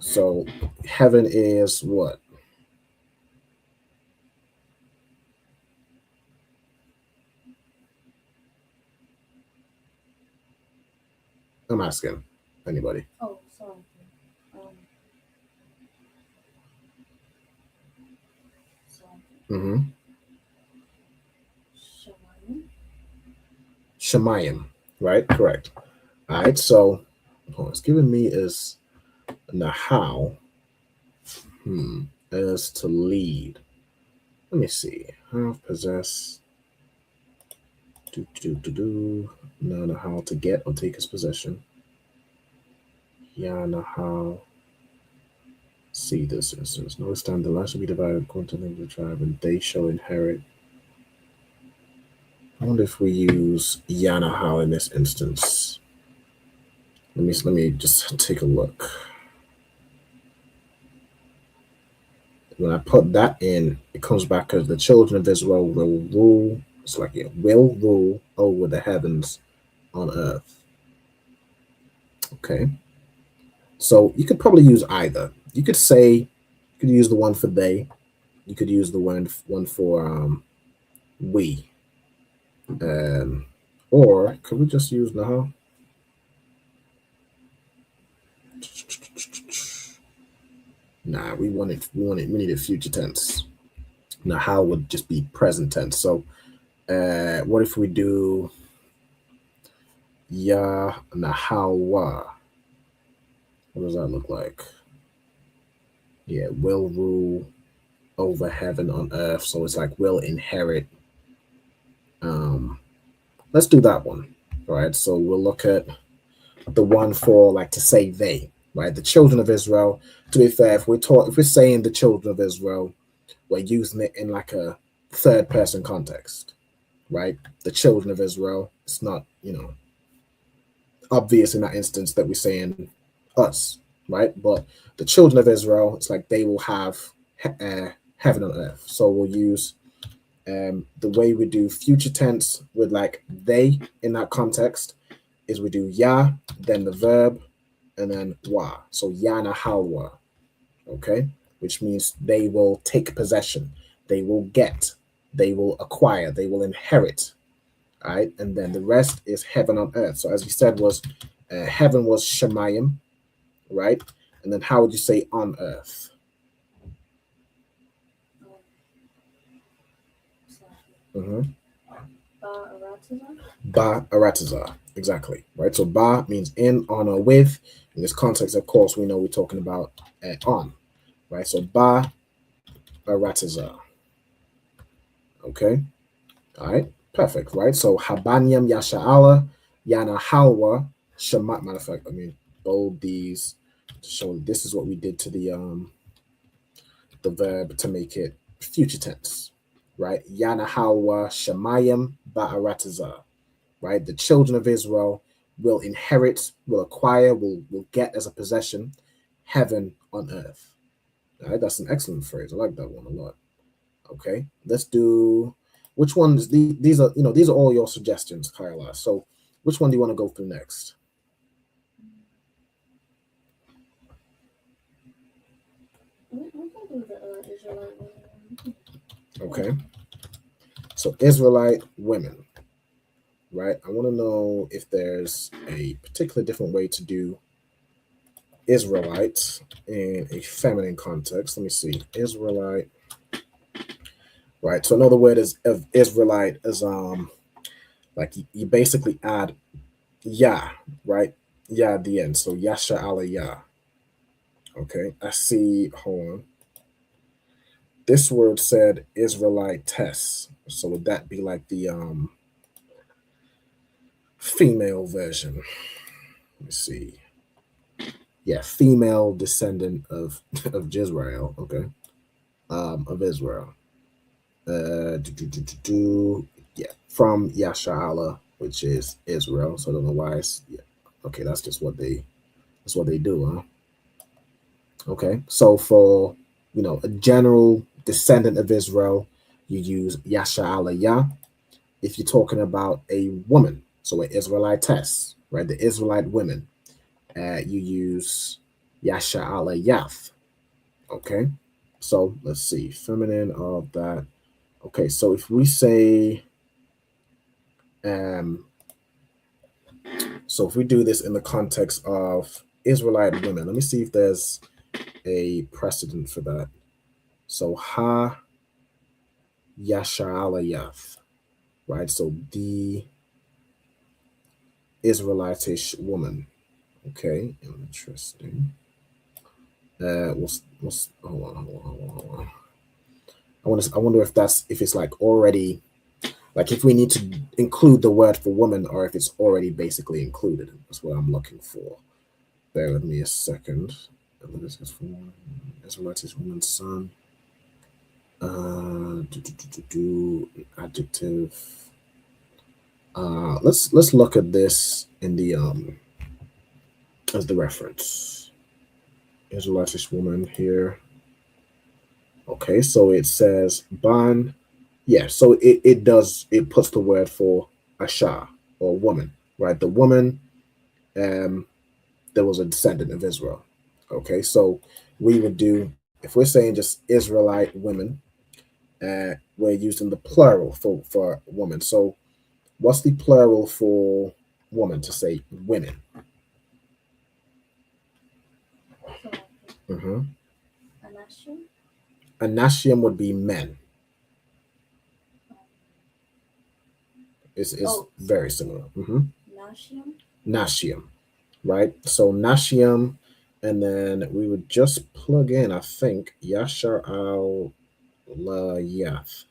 So heaven is what? I'm asking anybody. Oh, sorry. Shemayim, right? Correct. All right, so it's giving me is nahal as to lead. Let me see. Have, possess, no, nahal to get or take his possession. Ya nahal. See this instance. Notwithstanding, the land shall be divided according to the tribe, and they shall inherit. I wonder if we use Yanahal in this instance. Let me just take a look. when I put that in, it comes back as the children of Israel will rule. It's like it will rule over the heavens on earth. Okay. So you could probably use either. You could say, you could use the one for they. You could use the one for we. Or could we just use Nahal? Nah, we needed future tense. Nahal would just be present tense. So what if we do Ya Nahawa? What does that look like? Yeah, will rule over heaven on earth. So it's like will inherit. Let's do that one. All right. So we'll look at the one for like to say they, right? The children of Israel. To be fair, if we're saying the children of Israel, we're using it in like a third person context, right? The children of Israel. It's not, obvious in that instance that we're saying us, right? But the children of Israel, it's like they will have heaven on earth. So we'll use the way we do future tense with like they in that context is we do ya, then the verb, and then wa. So yana halwa, okay? Which means they will take possession, they will get, they will acquire, they will inherit, all right? And then the rest is heaven on earth. So as we said, was heaven was shemayim, right? And then how would you say on earth? Ba aratiza, exactly, right? So ba means in, on, or with. In this context, of course, we know we're talking about on, right? So ba aratiza, okay, all right, perfect, right? So habanyam yasha'ala yana halwa shamat. Matter of fact, bold these to show this is what we did to the verb to make it future tense, right? Yana halwa shamayim ba'aratiza, right? The children of Israel will inherit, will acquire, will get as a possession heaven on earth. All right, that's an excellent phrase. I like that one a lot. Okay, let's do which ones. These are all your suggestions, Kyla. So which one do you want to go through next? Okay, so Israelite women, right? I want to know if there's a particular different way to do Israelite in a feminine context. Let me see. Israelite, right? So another word is of Israelite is like you basically add ya, right? Ya at the end. So yasha ala ya. Okay, I see. Hold on. This word said Israelitess. So would that be like the female version? Let me see. Yeah, female descendant of Jezreel. Okay, of Israel. Yeah, from Yasha'ala, which is Israel. So I don't know why it's okay. That's just what they do, huh? Okay, so for a general descendant of Israel, you use Yasha'ala Yah. If you're talking about a woman, so an Israelitess, right? The Israelite women, you use Yasha'ala Yath. Okay, so let's see, feminine of that. Okay, so if we say, so if we do this in the context of Israelite women, let me see if there's a precedent for that. So ha Yasha'ala Yath, right? So the Israelitish woman. Okay, interesting. Hold on. I wonder if it's like already, like if we need to include the word for woman or if it's already basically included. That's what I'm looking for. Bear with me a second. Israelitish woman's son. Adjective. Let's look at this in the as the reference. Israelitish woman here. Okay, so it says ban. Yeah, so it does, it puts the word for Asha or woman, right? The woman, there was a descendant of Israel. Okay, so we would do, if we're saying just Israelite women, we're using the plural for woman. So what's the plural for woman to say women? Mm-hmm. Anashim would be men. It's very similar. Mm-hmm. Nashiam, right? So Nashiam, and then we would just plug in, I think, Yashar al Layath,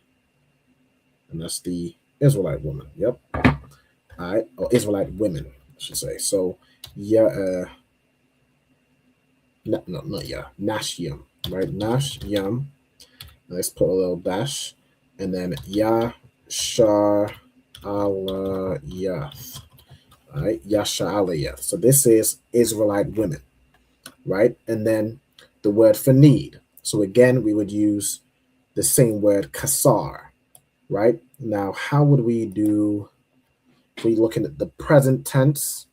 and that's the Israelite woman. Yep. All right, or Israelite women, I should say. So yeah, no, not yeah, Nashiam, right? Nashiam. Let's put a little dash, and then Yashar Alayath. All right, Yasha Alayath. So this is Israelite women, right? And then the word for need. So again, we would use the same word kasar, right? Now, how would we do, if we looking at the present tense,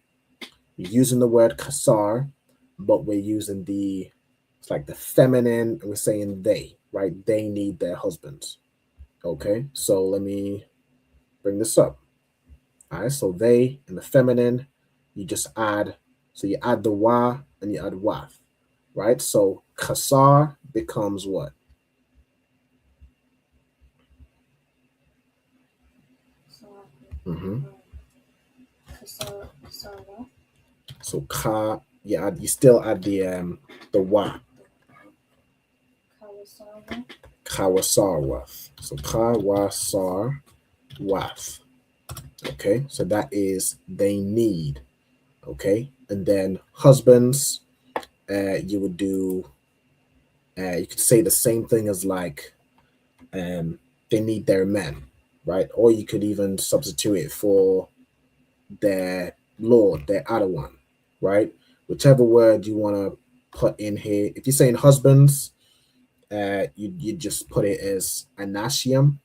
we're using the word kasar, but we're using it's like the feminine, and we're saying they, right? They need their husbands. Okay, so let me bring this up. All right, so they in the feminine, you just add, so you add the wa and you add wath, right? So kasar becomes what? Mm-hmm. So ka, you still add the wa. Kawasar wath. So kawasar wath. Okay, so that is they need. Okay, and then husbands, you would do, you could say the same thing as like, they need their men, right? Or you could even substitute it for their Lord, their Adawan, right? Whichever word you want to put in here. If you're saying husbands, you just put it as anashium.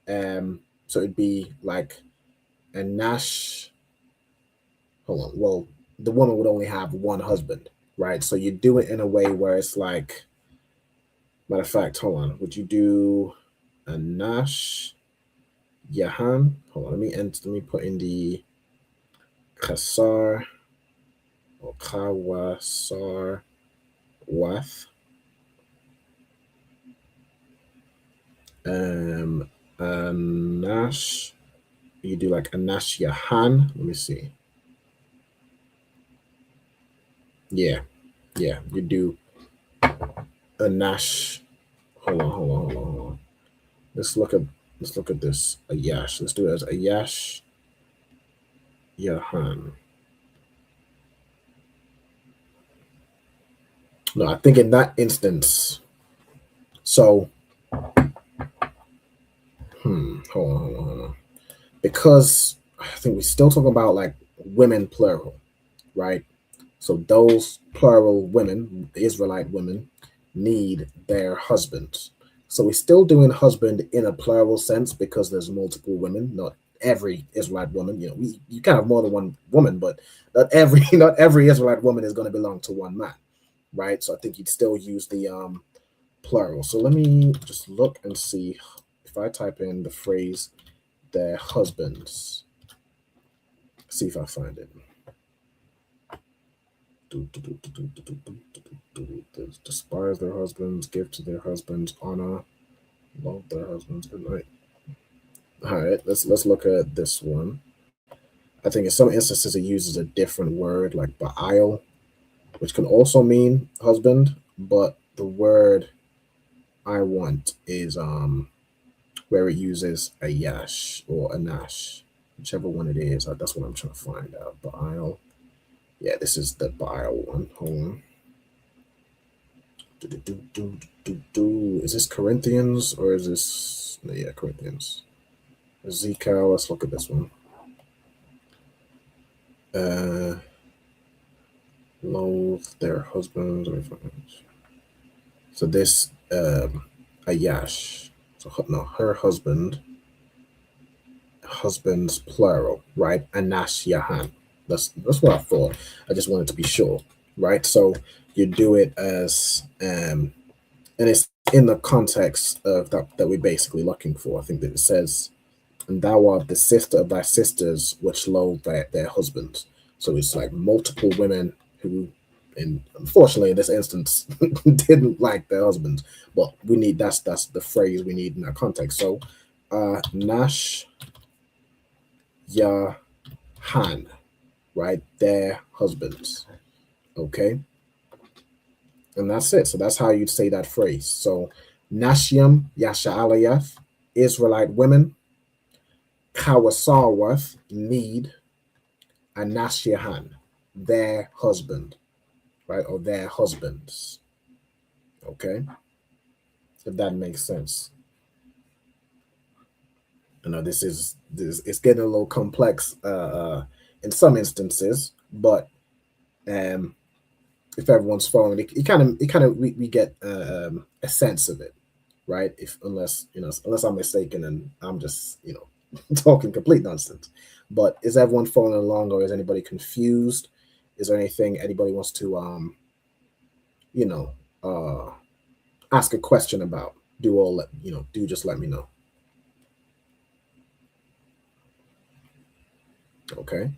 So it'd be like anash. Hold on. Well, the woman would only have one husband, right? So you do it in a way where it's like, matter of fact, hold on. Would you do anash yahan? Hold on. Let me put in the kasar or kawasar wath. Anash. You do like anash yahan. Let me see. Yeah, you do anash. Hold on. Let's look at this. Ayash. Let's do it as ayash yahan. No, I think in that instance. So, hold on. Because I think we're still talking about like women plural, right? So those plural women, the Israelite women, need their husbands. So we're still doing husband in a plural sense because there's multiple women. Not every Israelite woman, you can have more than one woman, but not every Israelite woman is going to belong to one man, right? So I think you'd still use the plural. So let me just look and see if I type in the phrase their husbands. See if I find it. Despise their husbands, give to their husbands honor, love their husbands. Good night. All right, let's look at this one. I think in some instances it uses a different word like ba'al, which can also mean husband, but the word I want is where it uses a yash or a nash, whichever one it is. That's what I'm trying to find out. Ba'al. Yeah, this is the ba'al one. Hold on. Is this Corinthians or is this? Yeah, Corinthians. Ezekiel. Let's look at this one. Loathe their husbands. So this Ayash. So no, her husband's plural, right? Anash Yahan. That's what I thought. I just wanted to be sure, right? So you do it as and it's in the context of that we're basically looking for. I think that it says, and thou art the sister of thy sisters which loathe their husbands. So it's like multiple women who, and unfortunately in this instance, didn't like their husbands. But we need that's the phrase we need in that context. So Nash Yahan, right? Their husbands. Okay. And that's it. So that's how you'd say that phrase. So Nashiam Yasha'alayath, Israelite women, Kawasawath, need, and Nashyahan, their husband, right? Or their husbands. Okay. If that makes sense. You know, this it's getting a little complex in some instances, but if everyone's following it, we get a sense of it, right? Unless I'm mistaken and I'm just talking complete nonsense. But is everyone following along, or is anybody confused? Is there anything anybody wants to ask a question about? Do just let me know. Okay,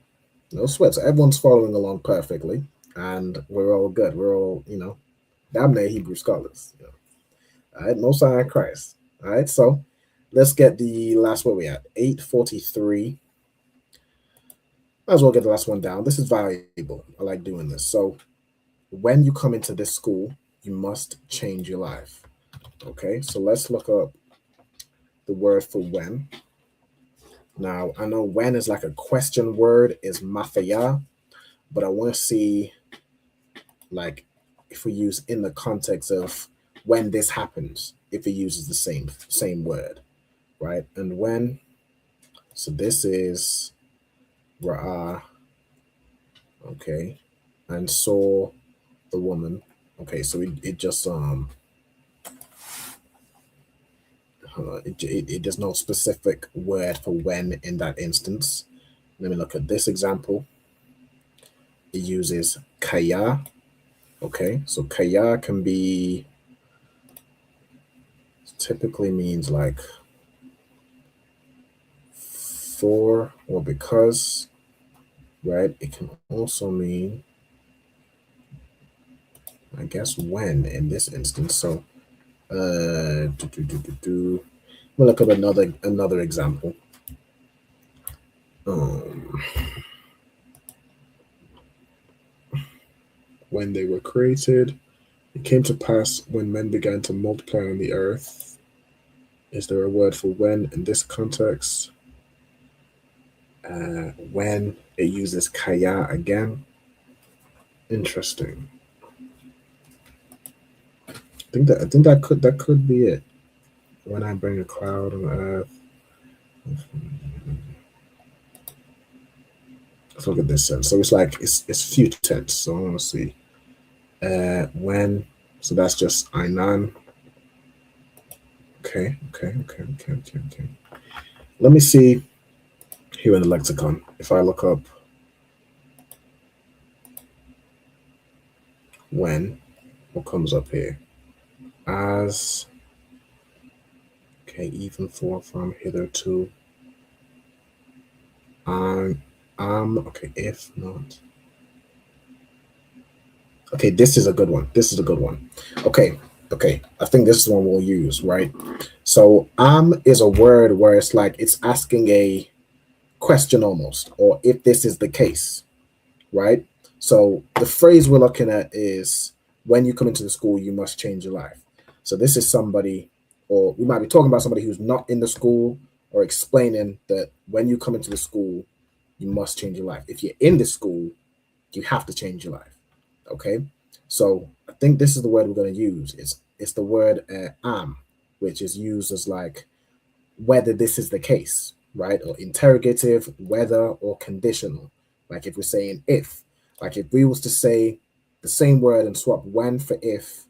no sweat. So everyone's following along perfectly, and we're all good. We're all damn near Hebrew scholars. All right, Most High Christ. All right, so let's get the last where we at 8:43. Might as well get the last one down. This is valuable. I like doing this. So when you come into this school, you must change your life. Okay, so let's look up the word for when. Now, I know when is like a question word, is mathaya, but I want to see like if we use in the context of when this happens, if it uses the same word, right? And when, so this is Ra'ah, okay, and saw the woman. Okay, so it just there's no specific word for when in that instance. Let me look at this example. It uses kaya. Okay, so kaya can be typically means like for or because, right? It can also mean, I guess, when in this instance. So we'll look at another example. When they were created, it came to pass when men began to multiply on the earth. Is there a word for when in this context? When it uses kaya again. Interesting. I think that could be it. When I bring a cloud on the earth. Let's look at this sense. So it's like it's future tense. So I want to see when. So that's just Ainan. Okay. Let me see here in the lexicon. If I look up when, what comes up here? As, okay, even for, from, hitherto. Okay, if not. Okay, this is a good one. Okay. I think this is one we'll use, right? So is a word where it's like it's asking a question almost, or if this is the case, right? So the phrase we're looking at is when you come into the school, you must change your life. So this is somebody, or we might be talking about somebody who's not in the school, or explaining that when you come into the school, you must change your life. If you're in the school, you have to change your life. Okay, so I think this is the word we're going to use. It's the word am, which is used as like whether this is the case, right? Or interrogative, whether, or conditional. Like if we're saying if, like if we was to say the same word and swap when for if,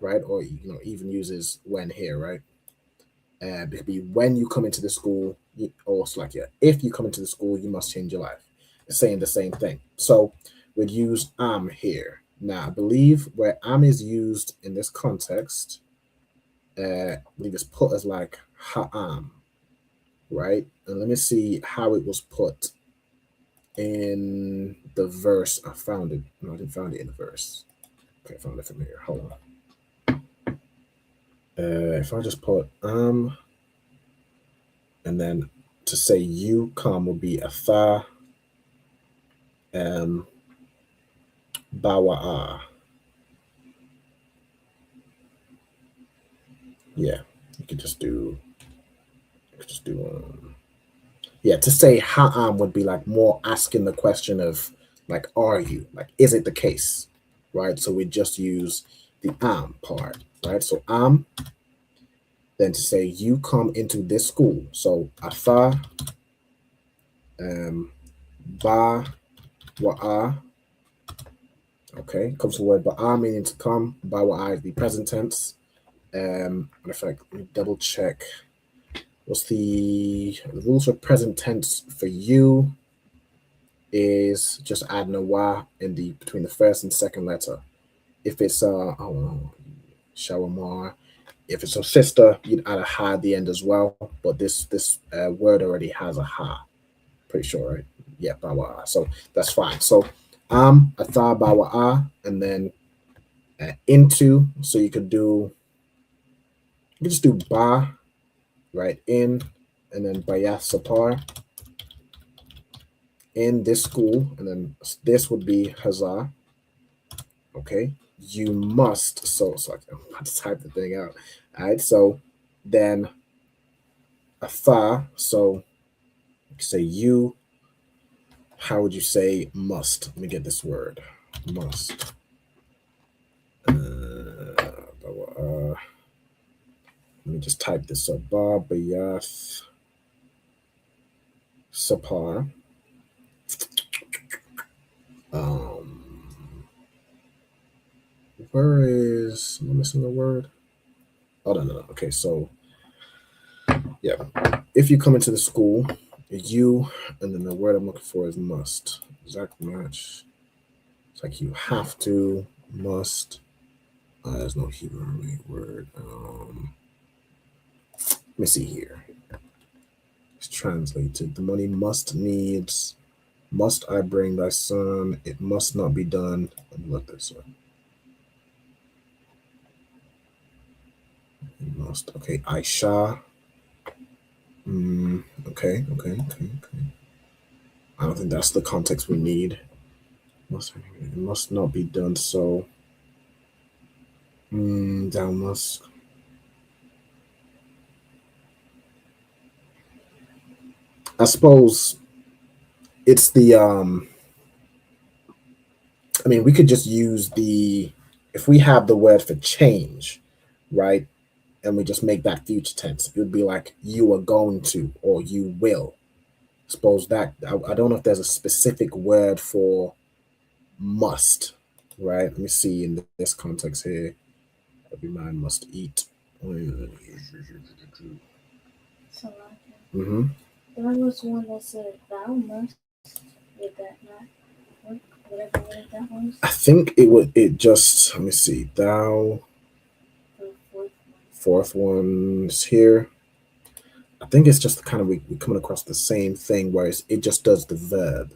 right? Or even uses when here, right? It could be when you come into the school, or it's like, yeah, if you come into the school, you must change your life. It's saying the same thing. So we'd use am here. Now, I believe where am is used in this context, I believe it's put as like ha'am, right? And let me see how it was put in the verse. I found it. No, I didn't find it in the verse. Okay, I found it from here. Hold on. If I just put and then to say you come will be atha bawa'a. Yeah, you could just do yeah, to say ha'am would be like more asking the question of like, are you? Like, is it the case? Right? So we just use the am part, right? So am, then to say you come into this school. So atha ba wa'a. Okay, comes from the word ba'a meaning to come, ba wa'a is the present tense. Matter of fact, let me double check. What's the rules for present tense for you? Is just adding a wa in the between the first and second letter. If it's shawamar, if it's a sister, you'd add a ha at the end as well. But this word already has a ha. Pretty sure, right? Yeah, bawa. So that's fine. So atha bawa, and then into. So you could just do ba, right? In, and then bayah sapar. In this school, and then this would be hazar. Okay, you must. So I'm about to type the thing out. All right, so then atha. So say you. How would you say must? Let me get this word. Must. Let me just type this up. Ba bayath sapar. Where is, am I missing a word? Oh, no. Okay, so yeah, if you come into the school, you, and then the word I'm looking for is must. Exact match. It's like you have to, must. There's no Hebrew word. Let me see here. It's translated. The money must needs. Must I bring thy son? It must not be done. Let me look this up. Must. Okay, Aisha. Okay. I don't think that's the context we need. It must not be done so. Thou must. I suppose it's the I mean, we could just use if we have the word for change, right? And we just make that future tense. It would be like you are going to, or you will. Suppose that I don't know if there's a specific word for must, right? Let me see in this context here. Every man must eat. There was one that said thou must. Would that not work? Whatever word that was. I think it just, let me see. Thou. The fourth one's here. I think it's just kind of we coming across the same thing, whereas it just does the verb,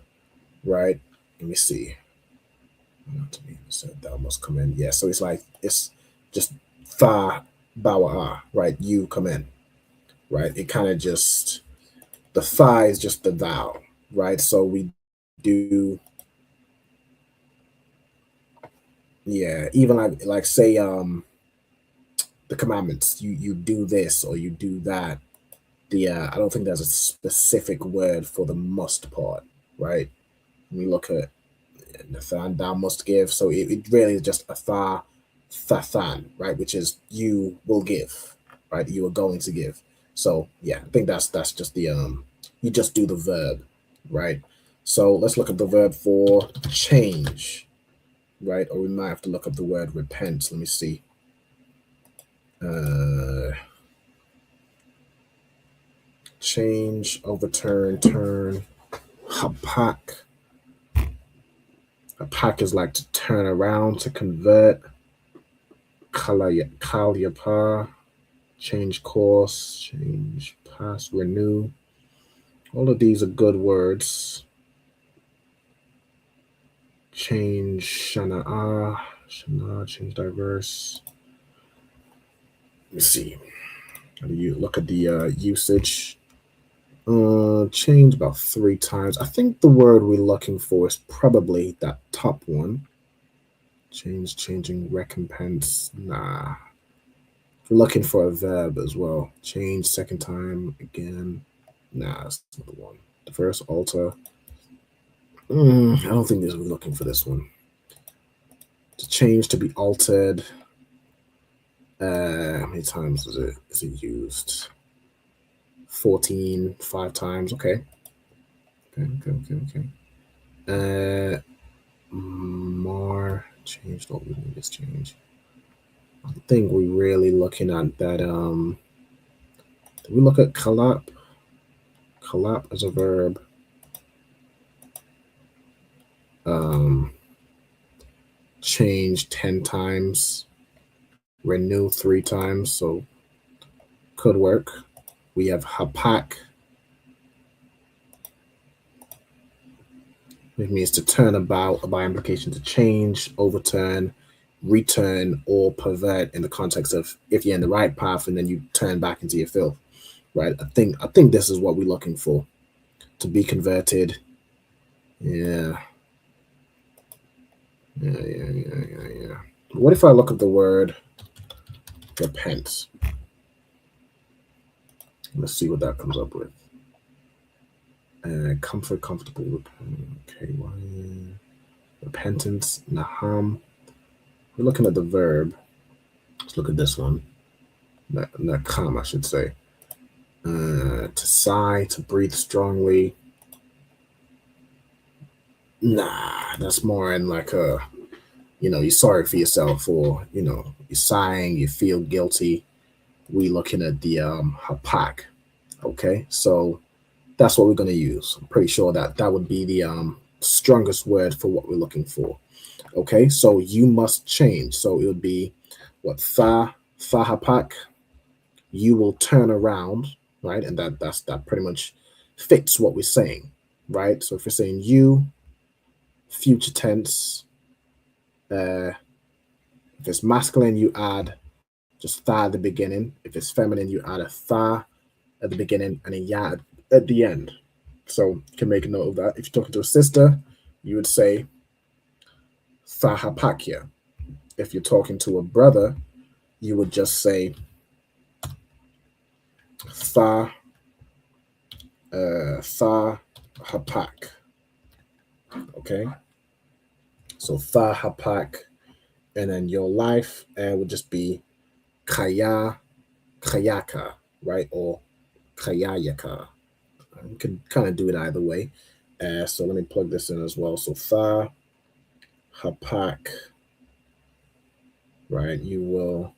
right? Let me see. Not to me, said thou must come in. Yeah, so it's like it's just tha bawa, right? You come in, right? It kind of just the tha is just the thou, right? So we do, yeah, even like say the commandments. You do this or you do that. I don't think there's a specific word for the must part, right? We look at Nathan, thou must give. So it really is just thathan, right? Which is you will give, right? You are going to give. So yeah, I think that's just the you just do the verb, right? So let's look at the verb for change, right? Or we might have to look up the word repent. Let me see. Change, overturn, turn. Hapak. Hapak is like to turn around, to convert. Kalyapa. Change course, change pass, renew. All of these are good words. Change Shana, change diverse. Let me see. How do you look at the usage? Change about 3 times. I think the word we're looking for is probably that top one. Change, changing, recompense. Nah. We're looking for a verb as well. Change 2nd time again. Nah, that's not the one. The first alter. I don't think we're looking for this one. To change, to be altered. How many times is it used? 14, 5 times. Okay. More change. Don't we need this change? I think we're really looking at that. Did we look at kalap? Kalap as a verb. Change 10 times. Renew 3 times. So could work. We have hapak. It means to turn about, by implication to change, overturn, return, or pervert in the context of if you're in the right path and then you turn back into your filth. Right? I think this is what we're looking for. To be converted. Yeah. What if I look at the word repent? Let's see what that comes up with. Comfort, comfortable, okay, repentance, naham. We're looking at the verb. Let's look at this one. Nakam, I should say. To sigh, to breathe strongly. Nah, that's more in like a, you're sorry for yourself, or, you're sighing, you feel guilty. We looking at the hapak. Okay, so that's what we're going to use. I'm pretty sure that would be the strongest word for what we're looking for. Okay, so you must change. So it would be what? Hapak. You will turn around, right? And that pretty much fits what we're saying, right? So if you're saying you, future tense, if it's masculine, you add just tha at the beginning. If it's feminine, you add a tha at the beginning and a ya at the end. So you can make a note of that. If you're talking to a sister, you would say Thahapakya. If you're talking to a brother, you would just say Thahapak. Okay? So Thahapak, and then your life would just be Kayaka, right? Or Kayayaka. You can kind of do it either way. So let me plug this in as well. So Thahapak, right? You will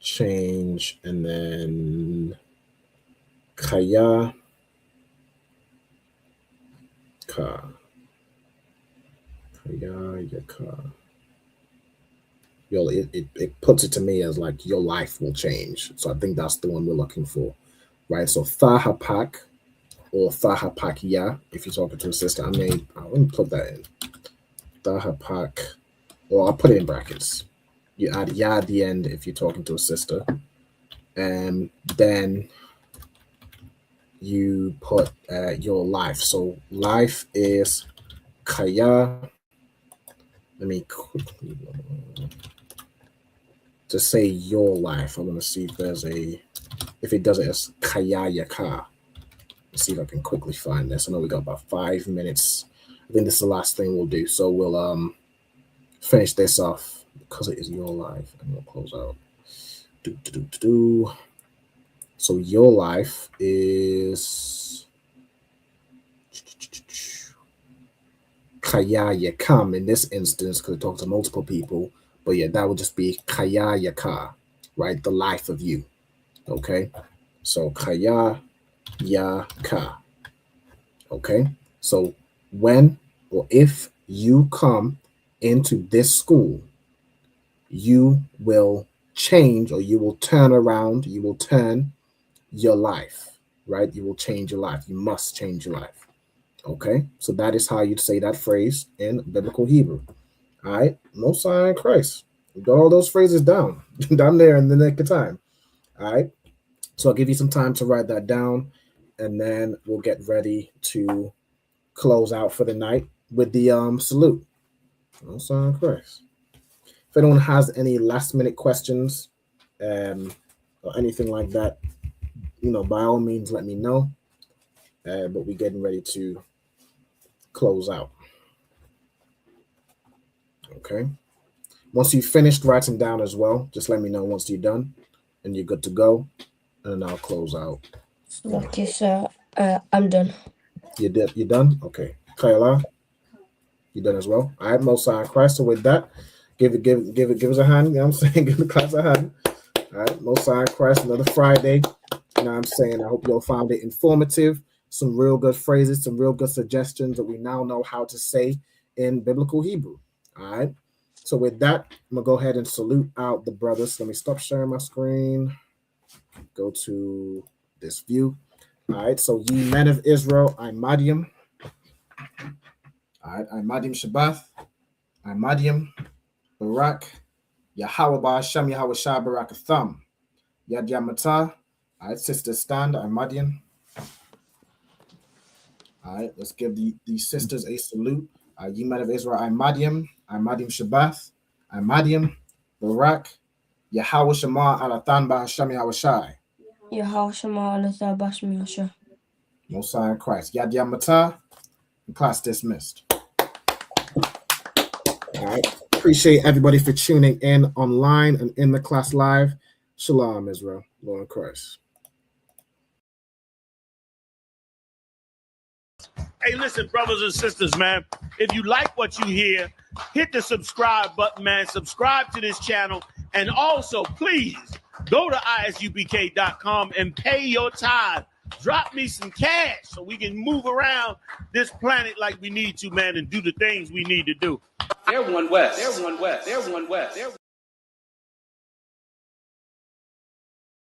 change, and then Kayaka. It puts it to me as like your life will change. So I think that's the one we're looking for, right? So Thahapak or Thahapakya, if you're talking to a sister. Let me put that in. Thahapak, or I'll put it in brackets. You add ya at the end if you're talking to a sister, and then you put your life. So life is Kaya. Let me quickly just say your life. I want to see if there's if it does it as Kayayaka. Let's see if I can quickly find this. I know we got about 5 minutes. I think this is the last thing we'll do. So we'll finish this off because it is your life, and we'll close out. So your life is Kayayakam in this instance because it talks to multiple people. But yeah, that would just be Kayayaka. right? The life of you. Okay, so kaya ya ka. Okay, so when or if you come into this school, you will change, or you will turn around, you will turn your life, right? You will change your life. You must change your life. Okay, so that is how you'd say that phrase in biblical Hebrew. All right, Most High in Christ. You got all those phrases down there in the nick of time. All right, so I'll give you some time to write that down, and then we'll get ready to close out for the night with the salute. Most High in Christ. If anyone has any last minute questions or anything like that, by all means, let me know. But we're getting ready to close out. Okay. Once you've finished writing down as well, just let me know once you're done and you're good to go, and I'll close out. Okay, sir. I'm done. You're done? Okay. Kayla, you done as well? All right, Most High in Christ. So with that, give us a hand. You know what I'm saying? Give the class a hand. All right, Most High in Christ, another Friday. You know what I'm saying? I hope you all found it informative. Some real good phrases, some real good suggestions that we now know how to say in biblical Hebrew. All right. So with that, I'm going to go ahead and salute out the brothers. Let me stop sharing my screen. Go to this view. All right. So ye men of Israel, I'm Madiam. All right. I'm Madiam Shabbath. I'm Madiam Barak. Yahweh Ba'ashem Yahweh Shah Barak Atham. Yad Yamata. All right. Sisters stand. I'm Madiam. All right. Let's give these sisters a salute. Ye men of Israel, I'm Madiam Shabbath, I'm Madiam, Barak, Yahweh Shema Alathan Bahasham Yahweh Shai. Yahweh Shema Alathan Bahasham Yahweh Shai. Most High in Christ. Yad Yamata, and class dismissed. All right. Appreciate everybody for tuning in online and in the class live. Shalom, Israel, Lord in Christ. Hey, listen, brothers and sisters, man. If you like what you hear, hit the subscribe button, man. Subscribe to this channel. And also, please, go to ISUPK.com and pay your tithe. Drop me some cash so we can move around this planet like we need to, man, and do the things we need to do. They're one West. They're one West. They're one West.